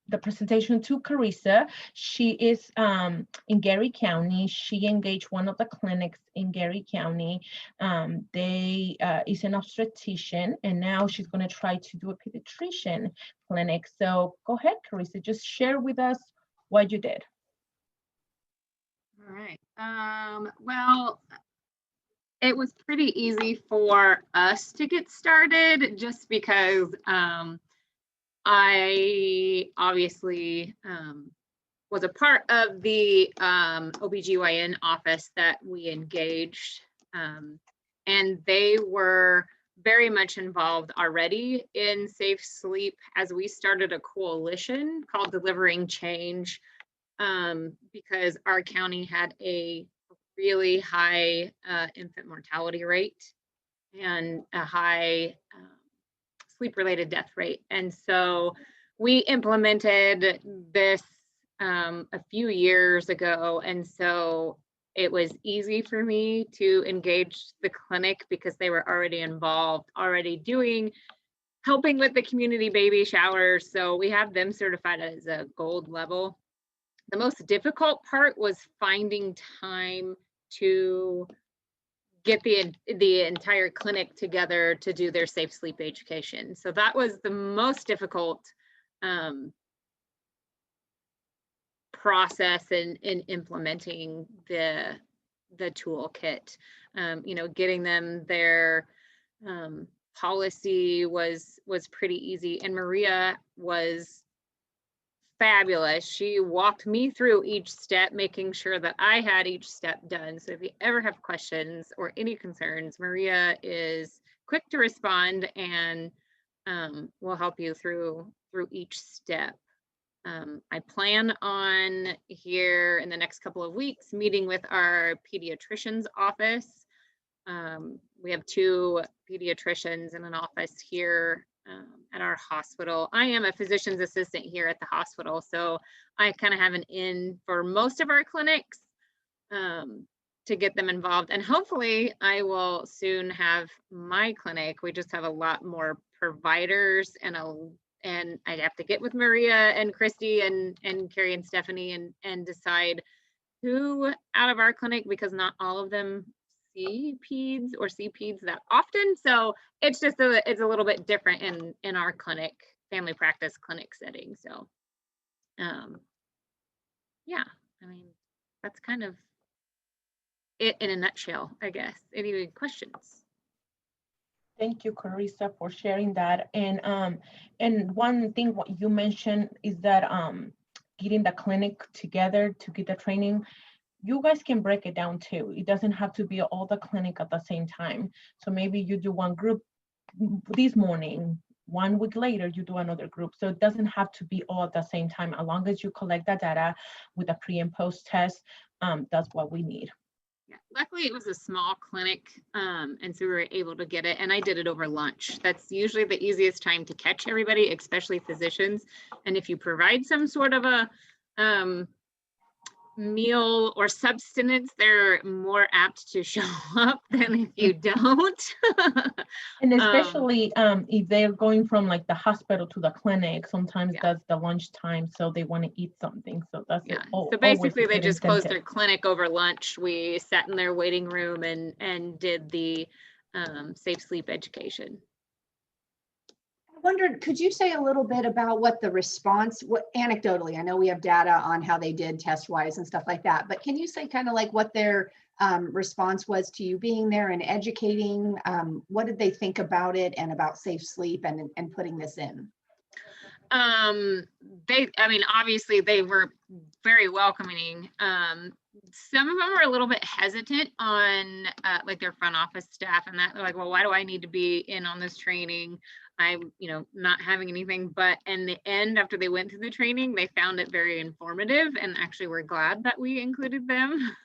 the presentation to Carissa. She is in Gary County. She engaged one of the clinics in Gary County. They is an obstetrician, and now she's going to try to do a pediatrician clinic. So go ahead, Carissa, just share with us what you did. All right. Well, it was pretty easy for us to get started just because I obviously was a part of the OBGYN office that we engaged, and they were very much involved already in safe sleep as we started a coalition called Delivering Change, because our county had a really high infant mortality rate and a high sleep-related death rate. And so we implemented this a few years ago. And so it was easy for me to engage the clinic because they were already involved, already helping with the community baby showers. So we have them certified as a gold level. The most difficult part was finding time to get the entire clinic together to do their safe sleep education. So that was the most difficult process in implementing the toolkit. You know, getting them their policy was pretty easy, and Maria was fabulous. She walked me through each step, making sure that I had each step done. So if you ever have questions or any concerns, Maria is quick to respond and will help you through each step. I plan on here in the next couple of weeks meeting with our pediatrician's office. We have 2 pediatricians in an office here at our hospital. I am a physician's assistant here at the hospital, so I kind of have an in for most of our clinics to get them involved. And hopefully I will soon have my clinic. We just have a lot more providers, and I'd have to get with Maria and Christy and Carrie and Stephanie and decide who out of our clinic, because not all of them see peds that often. So it's just it's a little bit different in our clinic, family practice clinic setting. So yeah, I mean, that's kind of it in a nutshell, I guess. Any questions? Thank you, Carissa, for sharing that. And one thing what you mentioned is that getting the clinic together to get the training, you guys can break it down too. It doesn't have to be all the clinic at the same time. So maybe you do one group this morning, 1 week later you do another group. So it doesn't have to be all at the same time. As long as you collect that data with a pre and post test, that's what we need. Yeah, luckily it was a small clinic, and so we were able to get it, and I did it over lunch. That's usually the easiest time to catch everybody, especially physicians. And if you provide some sort of a meal or substance, they're more apt to show up than if you don't. And especially if they're going from like the hospital to the clinic, sometimes that's the lunch time, so they want to eat something. So that's so basically they just closed their clinic over lunch. We sat in their waiting room and did the safe sleep education. I wondered, could you say a little bit about what the response, what anecdotally, I know we have data on how they did test wise and stuff like that, but can you say kind of like what their response was to you being there and educating? What did they think about it and about safe sleep and putting this in? I mean, obviously they were very welcoming. Some of them were a little bit hesitant on like their front office staff and that. They're like, well, why do I need to be in on this training? I'm, not having anything. But in the end, after they went through the training, they found it very informative and actually were glad that we included them.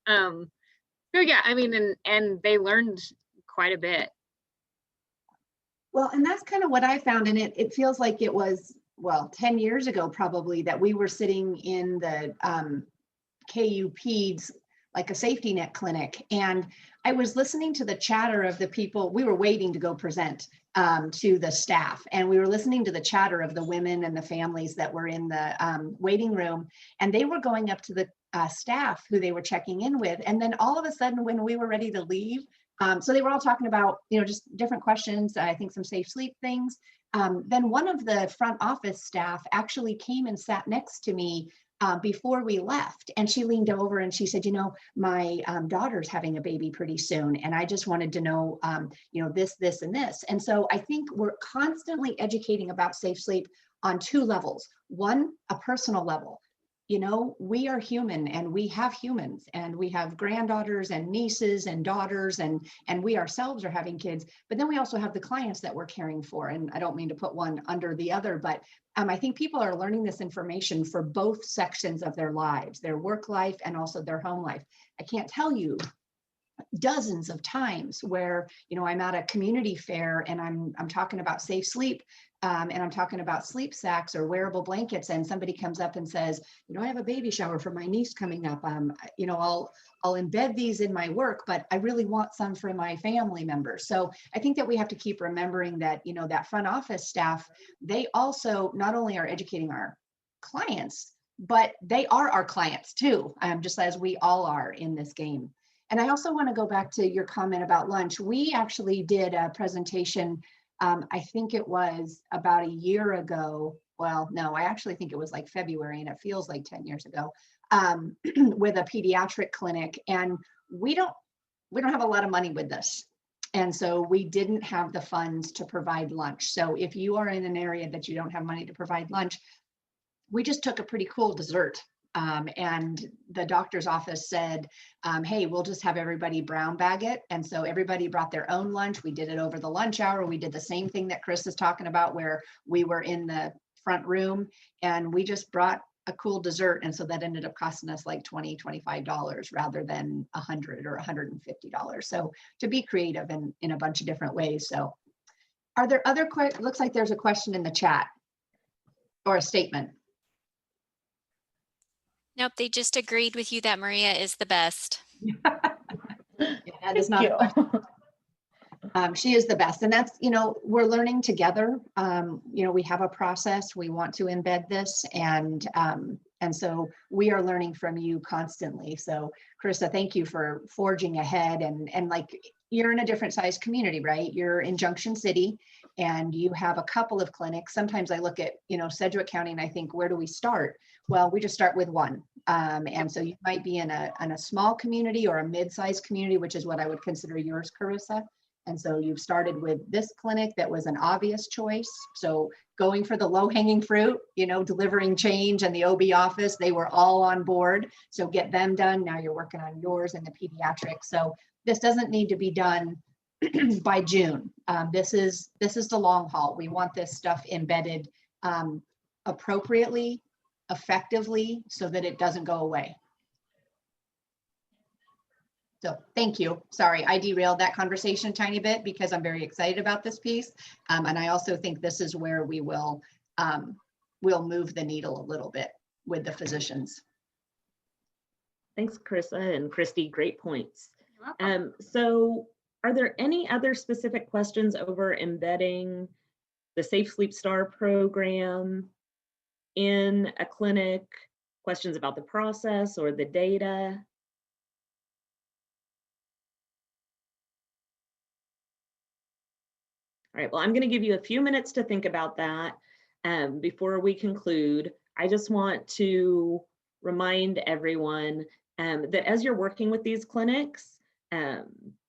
So yeah, I mean, and they learned quite a bit. Well, and that's kind of what I found, and it feels like it was, 10 years ago probably, that we were sitting in the KU Peds, like a safety net clinic, and I was listening to the chatter of the people. We were waiting to go present to the staff, and we were listening to the chatter of the women and the families that were in the waiting room, and they were going up to the staff who they were checking in with, and then all of a sudden when we were ready to leave, so they were all talking about, just different questions, I think some safe sleep things. Then one of the front office staff actually came and sat next to me before we left. And she leaned over and she said, my daughter's having a baby pretty soon. And I just wanted to know, this, and this. And so I think we're constantly educating about safe sleep on 2 levels. One, a personal level. We are human and we have humans and we have granddaughters and nieces and daughters and we ourselves are having kids, but then we also have the clients that we're caring for. And I don't mean to put one under the other, but I think people are learning this information for both sections of their lives, their work life and also their home life. I can't tell you dozens of times where, I'm at a community fair and I'm talking about safe sleep. And I'm talking about sleep sacks or wearable blankets, and somebody comes up and says, I have a baby shower for my niece coming up. I'll embed these in my work, but I really want some for my family members. So I think that we have to keep remembering that, that front office staff, they also not only are educating our clients, but they are our clients too, just as we all are in this game. And I also want to go back to your comment about lunch. We actually did a presentation, I think it was about a year ago. Well, no, I actually think it was like February, and it feels like 10 years ago, with a pediatric clinic. And we don't have a lot of money with this. And so we didn't have the funds to provide lunch. So if you are in an area that you don't have money to provide lunch, we just took a pretty cool dessert. And the doctor's office said, hey, we'll just have everybody brown bag it. And so everybody brought their own lunch. We did it over the lunch hour. We did the same thing that Chris is talking about, where we were in the front room, and we just brought a cool dessert. And so that ended up costing us like $20, $25 rather than $100 or $150. So to be creative in a bunch of different ways. So are there other questions? Looks like there's a question in the chat or a statement. Nope, they just agreed with you that Maria is the best. That is not a question. She is the best. And that's, we're learning together. We have a process. We want to embed this. And so we are learning from you constantly. So Carissa, thank you for forging ahead. And like, you're in a different size community, right? You're in Junction City and you have a couple of clinics. Sometimes I look at, Sedgwick County and I think, where do we start? Well, we just start with one. And so you might be in a small community or a mid-sized community, which is what I would consider yours, Carissa. And so you've started with this clinic that was an obvious choice. So going for the low-hanging fruit, delivering change and the OB office, they were all on board. So get them done. Now you're working on yours and the pediatrics. So this doesn't need to be done by June. This is the long haul. We want this stuff embedded appropriately, effectively, so that it doesn't go away. So thank you. Sorry, I derailed that conversation a tiny bit because I'm very excited about this piece. And I also think this is where we will we'll move the needle a little bit with the physicians. Thanks, Carissa and Christy, great points. So are there any other specific questions over embedding the Safe Sleep Star program in a clinic? Questions about the process or the data? All right, well, I'm going to give you a few minutes to think about that before we conclude. I just want to remind everyone that as you're working with these clinics,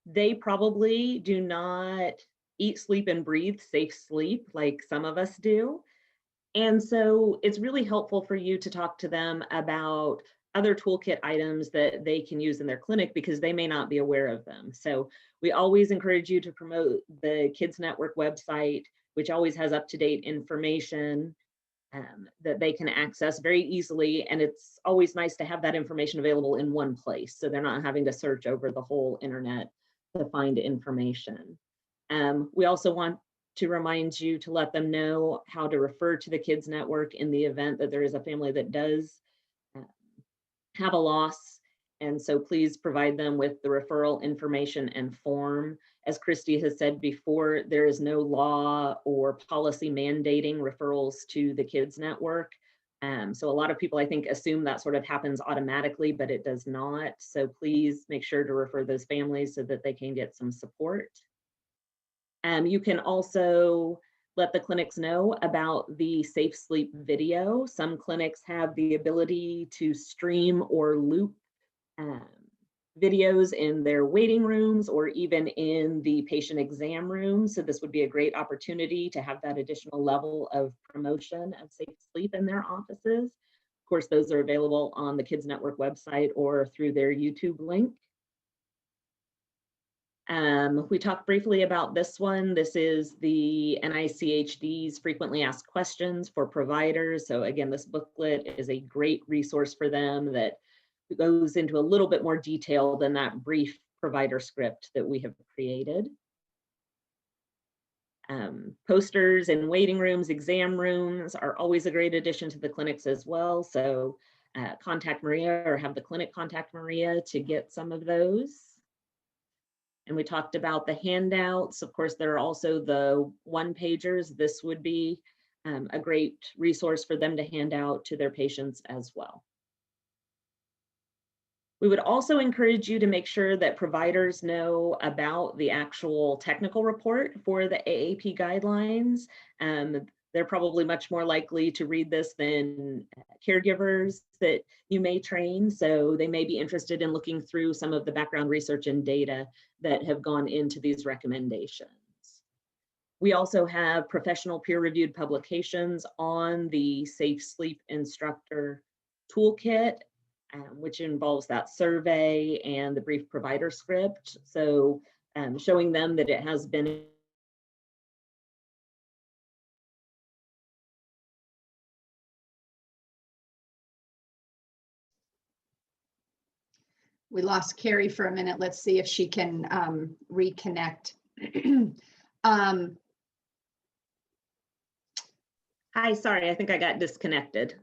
they probably do not eat, sleep, and breathe safe sleep like some of us do. And so it's really helpful for you to talk to them about other toolkit items that they can use in their clinic because they may not be aware of them. So we always encourage you to promote the Kids Network website, which always has up-to-date information that they can access very easily. And it's always nice to have that information available in one place, so they're not having to search over the whole internet to find information. We also want to remind you to let them know how to refer to the Kids Network in the event that there is a family that does have a loss. And so please provide them with the referral information and form. As Christy has said before, there is no law or policy mandating referrals to the Kids Network. So a lot of people, I think, assume that sort of happens automatically, but it does not. So please make sure to refer those families so that they can get some support. You can also let the clinics know about the Safe Sleep video. Some clinics have the ability to stream or loop videos in their waiting rooms or even in the patient exam room. So this would be a great opportunity to have that additional level of promotion of safe sleep in their offices. Of course, those are available on the Kids Network website or through their YouTube link. We talked briefly about this one. This is the NICHD's frequently asked questions for providers. So again, this booklet is a great resource for them that goes into a little bit more detail than that brief provider script that we have created. Posters in waiting rooms, exam rooms are always a great addition to the clinics as well. So contact Maria or have the clinic contact Maria to get some of those. And we talked about the handouts. Of course, there are also the one-pagers. This would be a great resource for them to hand out to their patients as well. We would also encourage you to make sure that providers know about the actual technical report for the AAP guidelines. They're probably much more likely to read this than caregivers that you may train. So they may be interested in looking through some of the background research and data that have gone into these recommendations. We also have professional peer-reviewed publications on the Safe Sleep Instructor Toolkit, which involves that survey and the brief provider script. So showing them that it has been We lost Carrie for a minute. Let's see if she can reconnect. Hi, sorry, I think I got disconnected.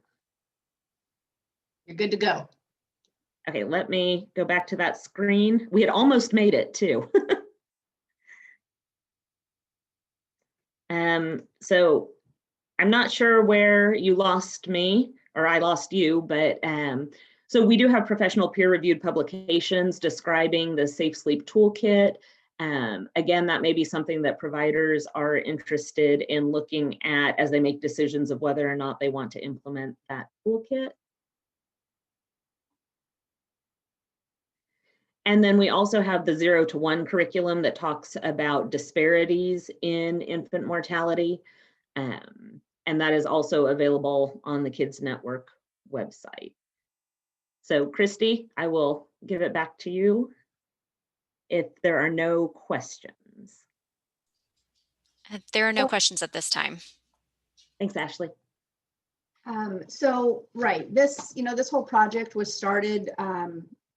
You're good to go. Okay, let me go back to that screen. We had almost made it too. So I'm not sure where you lost me or I lost you, but so we do have professional peer-reviewed publications describing the Safe Sleep Toolkit. Again, that may be something that providers are interested in looking at as they make decisions of whether or not they want to implement that toolkit. And then we also have the 0 to 1 curriculum that talks about disparities in infant mortality. And that is also available on the Kids Network website. So Christy, I will give it back to you if there are no questions. There are no questions at this time. Thanks, Ashley. So, right, this whole project was started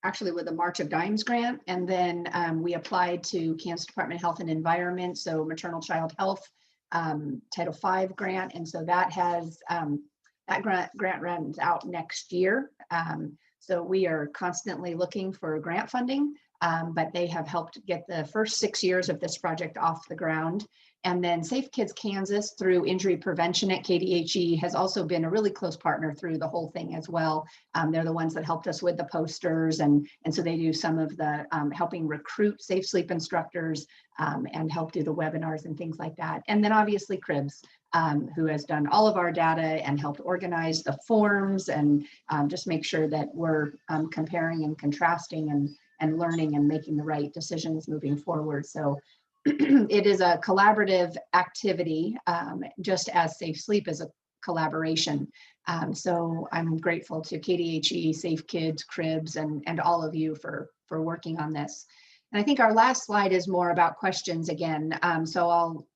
actually with a March of Dimes grant, and then we applied to Kansas Department of Health and Environment, so maternal child health Title V grant, and so that has that grant runs out next year. So we are constantly looking for grant funding, but they have helped get the first 6 years of this project off the ground. And then Safe Kids Kansas through injury prevention at KDHE has also been a really close partner through the whole thing as well. They're the ones that helped us with the posters, and so they do some of the helping recruit safe sleep instructors and help do the webinars and things like that. And then obviously Cribs, who has done all of our data and helped organize the forms and just make sure that we're comparing and contrasting and learning and making the right decisions moving forward. So it is a collaborative activity, just as Safe Sleep is a collaboration. So I'm grateful to KDHE, Safe Kids, Cribs, and all of you for working on this. And I think our last slide is more about questions again. So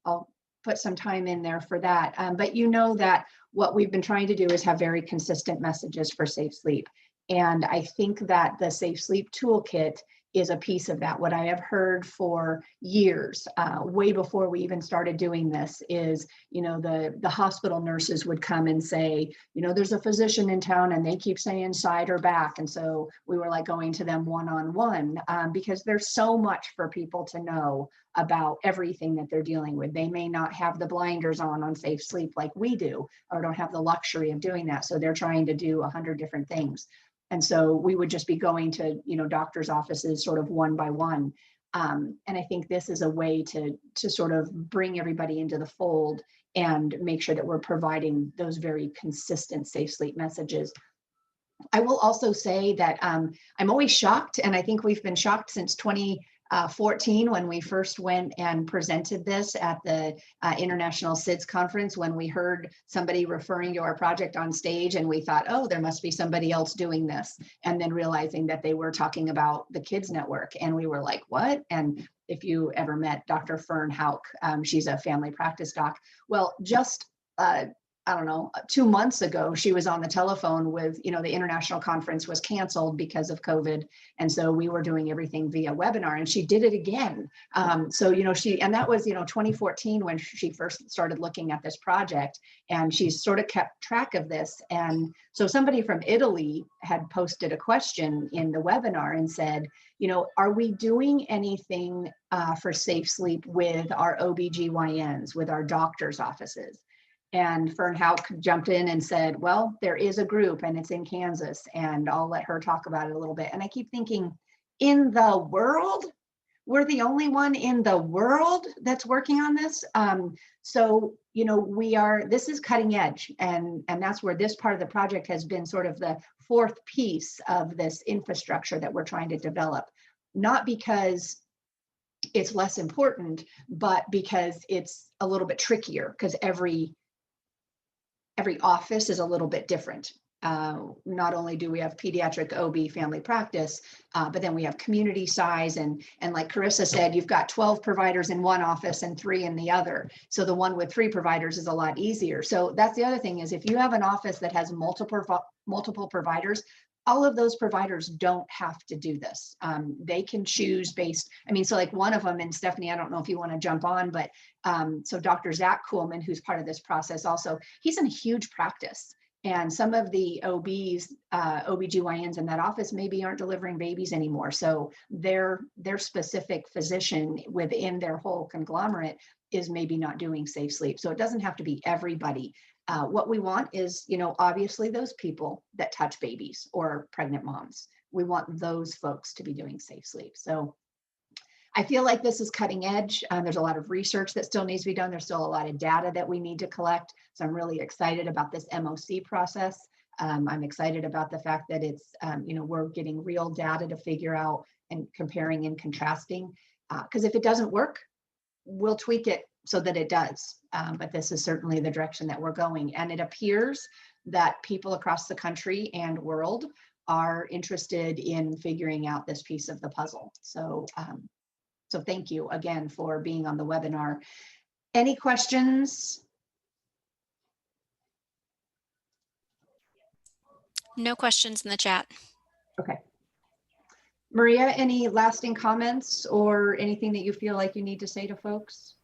I'll put some time in there for that. But you know that what we've been trying to do is have very consistent messages for Safe Sleep. And I think that the Safe Sleep Toolkit is a piece of that. What I have heard for years, way before we even started doing this, is, the hospital nurses would come and say, there's a physician in town and they keep saying side or back. And so we were like going to them one-on-one because there's so much for people to know about everything that they're dealing with. They may not have the blinders on Safe Sleep like we do, or don't have the luxury of doing that. So they're trying to do 100 different things. And so we would just be going to, doctors' offices sort of one by one. And I think this is a way to sort of bring everybody into the fold and make sure that we're providing those very consistent Safe Sleep messages. I will also say that I'm always shocked, and I think we've been shocked since 2014 when we first went and presented this at the International SIDS conference, when we heard somebody referring to our project on stage and we thought, oh, there must be somebody else doing this. And then realizing that they were talking about the Kids Network, and we were like, what? And if you ever met Dr. Fern Hauk, she's a family practice doc. Well, just I don't know, 2 months ago, she was on the telephone with, the international conference was canceled because of COVID. And so we were doing everything via webinar, and she did it again. So, and that was, 2014 when she first started looking at this project, and she's sort of kept track of this. And so somebody from Italy had posted a question in the webinar and said, are we doing anything for Safe Sleep with our OBGYNs, with our doctors' offices? And Fern Hauk jumped in and said, well, there is a group and it's in Kansas, and I'll let her talk about it a little bit. And I keep thinking, in the world? We're the only one in the world that's working on this. So, this is cutting edge, and that's where this part of the project has been sort of the fourth piece of this infrastructure that we're trying to develop. Not because it's less important, but because it's a little bit trickier, because every office is a little bit different. Not only do we have pediatric OB family practice, but then we have community size. And like Carissa said, you've got 12 providers in one office and 3 in the other. So the one with 3 providers is a lot easier. So that's the other thing, is if you have an office that has multiple providers, all of those providers don't have to do this. They can choose based, I mean, so like one of them, and Stephanie, I don't know if you want to jump on, but so Dr. Zach Kuhlman, who's part of this process also, he's in a huge practice. And some of the OBs, OBGYNs in that office maybe aren't delivering babies anymore. So their specific physician within their whole conglomerate is maybe not doing safe sleep. So it doesn't have to be everybody. What we want is, you know, obviously those people that touch babies or pregnant moms. We want those folks to be doing safe sleep. So I feel like this is cutting edge. There's a lot of research that still needs to be done. There's still a lot of data that we need to collect. So I'm really excited about this MOC process. I'm excited about the fact that it's, you know, we're getting real data to figure out and comparing and contrasting. Because if it doesn't work, we'll tweak it so that it does. But this is certainly the direction that we're going. And it appears that people across the country and world are interested in figuring out this piece of the puzzle. So, so thank you again for being on the webinar. Any questions? No questions in the chat. Okay. Maria, any lasting comments or anything that you feel like you need to say to folks?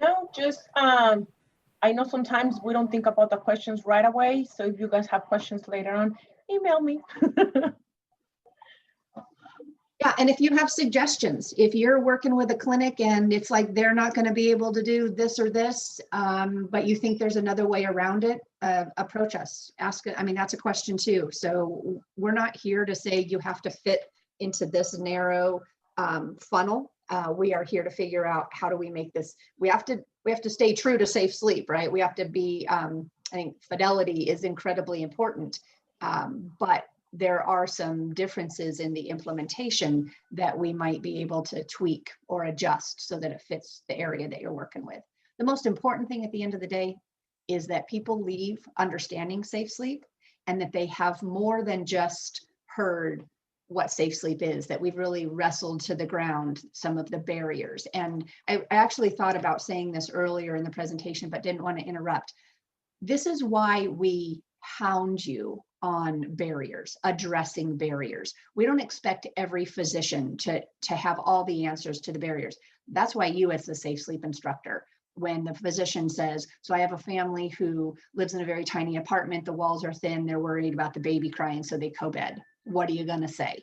No, just I know sometimes we don't think about the questions right away. So if you guys have questions later on, email me. Yeah, and if you have suggestions, if you're working with a clinic and it's like they're not going to be able to do this or this, but you think there's another way around it, approach us. Ask it. I mean, that's a question too. So we're not here to say you have to fit into this narrow funnel. We are here to figure out how do we make this. We have to stay true to safe sleep, right? We have to be. I think fidelity is incredibly important, but there are some differences in the implementation that we might be able to tweak or adjust so that it fits the area that you're working with. The most important thing at the end of the day is that people leave understanding safe sleep and that they have more than just heard what safe sleep is, that we've really wrestled to the ground some of the barriers. And I actually thought about saying this earlier in the presentation, but didn't want to interrupt. This is why we hound you on barriers, addressing barriers. We don't expect every physician to have all the answers to the barriers. That's why you, as the safe sleep instructor, when the physician says, so I have a family who lives in a very tiny apartment, the walls are thin, they're worried about the baby crying, so they co-bed. What are you going to say?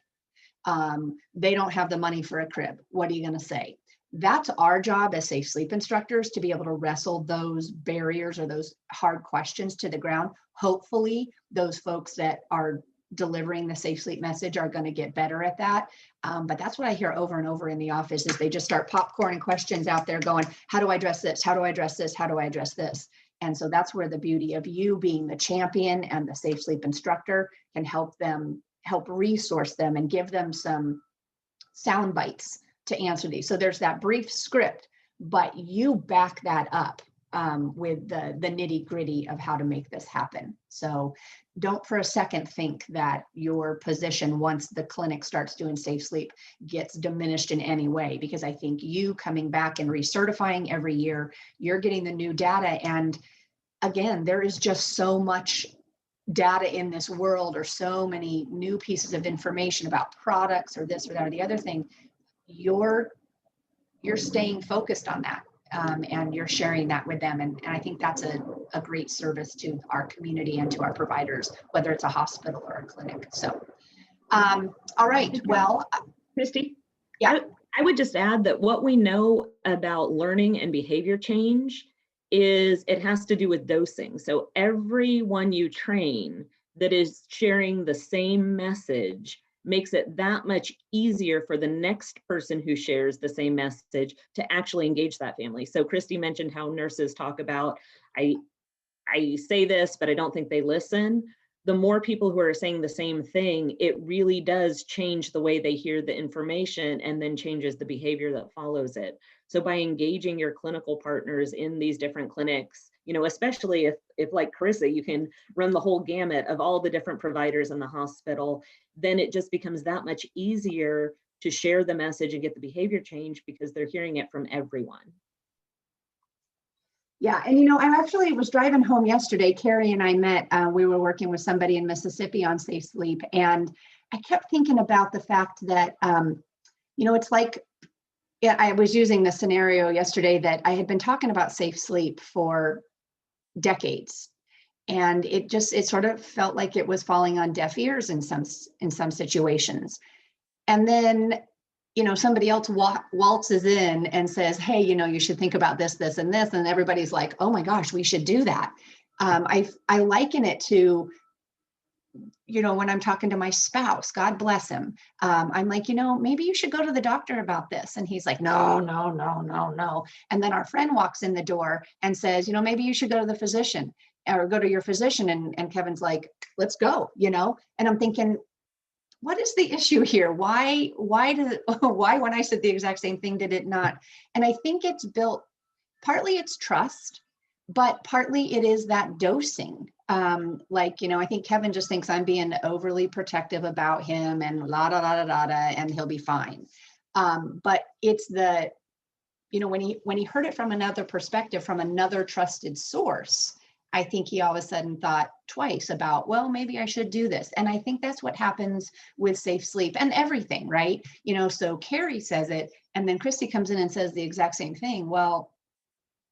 They don't have the money for a crib. What are you going to say? That's our job as safe sleep instructors, to be able to wrestle those barriers or those hard questions to the ground. Hopefully those folks that are delivering the safe sleep message are going to get better at that. But that's what I hear over and over in the office is they just start popcorning questions out there going, how do I address this? How do I address this? How do I address this? And so that's where the beauty of you being the champion and the safe sleep instructor can help them, help resource them and give them some sound bites to answer these. So there's that brief script, but you back that up with the nitty gritty of how to make this happen. So don't for a second think that your position once the clinic starts doing safe sleep gets diminished in any way, because I think you coming back and recertifying every year, you're getting the new data. And again, there is just so much data in this world, or so many new pieces of information about products or this or that or the other thing. You're staying focused on that and you're sharing that with them. And I think that's a great service to our community and to our providers, whether it's a hospital or a clinic. So, all right, well. Christy? Yeah. I would just add that what we know about learning and behavior change is it has to do with dosing. So everyone you train that is sharing the same message makes it that much easier for the next person who shares the same message to actually engage that family. So Christy mentioned how nurses talk about, I say this, but I don't think they listen. The more people who are saying the same thing, it really does change the way they hear the information and then changes the behavior that follows it. So by engaging your clinical partners in these different clinics, you know, especially if like Carissa, you can run the whole gamut of all the different providers in the hospital, then it just becomes that much easier to share the message and get the behavior change because they're hearing it from everyone. Yeah, and you know, I actually was driving home yesterday. Carrie and I met, we were working with somebody in Mississippi on safe sleep. And I kept thinking about the fact that, you know, it's like, yeah, I was using the scenario yesterday that I had been talking about safe sleep for decades. And it sort of felt like it was falling on deaf ears in some situations. And then, you know, somebody else waltzes in and says, hey, you know, you should think about this, this, and this. And everybody's like, oh my gosh, we should do that. I liken it to, you know, when I'm talking to my spouse, God bless him. I'm like, you know, maybe you should go to the doctor about this. And he's like, no, no, no, no, no. And then our friend walks in the door and says, you know, maybe you should go to the physician or go to your physician. And Kevin's like, let's go, you know? And I'm thinking, what is the issue here? Why when I said the exact same thing, did it not? And I think it's built, partly it's trust, but partly it is that dosing. Like, you know, I think Kevin just thinks I'm being overly protective about him and la da da da da da, and he'll be fine. But it's the, you know, when he heard it from another perspective, from another trusted source, I think he all of a sudden thought twice about, well, maybe I should do this. And I think that's what happens with safe sleep and everything, right? You know, so Carrie says it, and then Christy comes in and says the exact same thing. Well,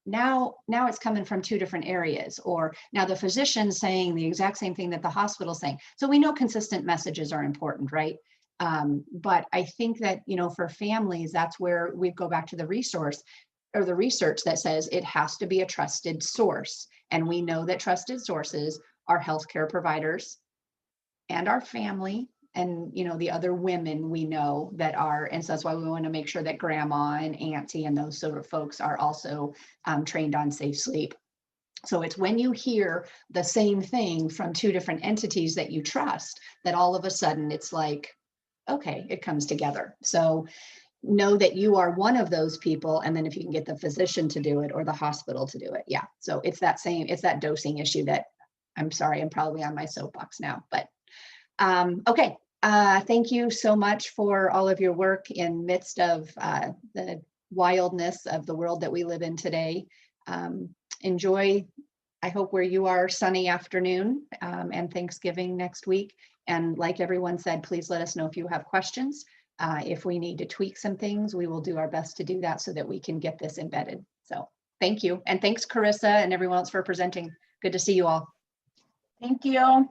now it's coming from two different areas, or now the physician's saying the exact same thing that the hospital's saying. So we know consistent messages are important, right? But I think that, you know, for families, that's where we go back to the resource or the research that says it has to be a trusted source. And we know that trusted sources are healthcare providers and our family and, you know, the other women we know that are, and so that's why we want to make sure that grandma and auntie and those sort of folks are also trained on safe sleep. So it's when you hear the same thing from two different entities that you trust, that all of a sudden it's like, okay, it comes together. So know that you are one of those people. And then if you can get the physician to do it or the hospital to do it. Yeah. So it's that dosing issue that, I'm sorry, I'm probably on my soapbox now, but okay. Thank you so much for all of your work in midst of the wildness of the world that we live in today. Enjoy, I hope, where you are, sunny afternoon and Thanksgiving next week. And like everyone said, please let us know if you have questions. If we need to tweak some things, we will do our best to do that so that we can get this embedded. So thank you. And thanks, Carissa and everyone else for presenting. Good to see you all. Thank you.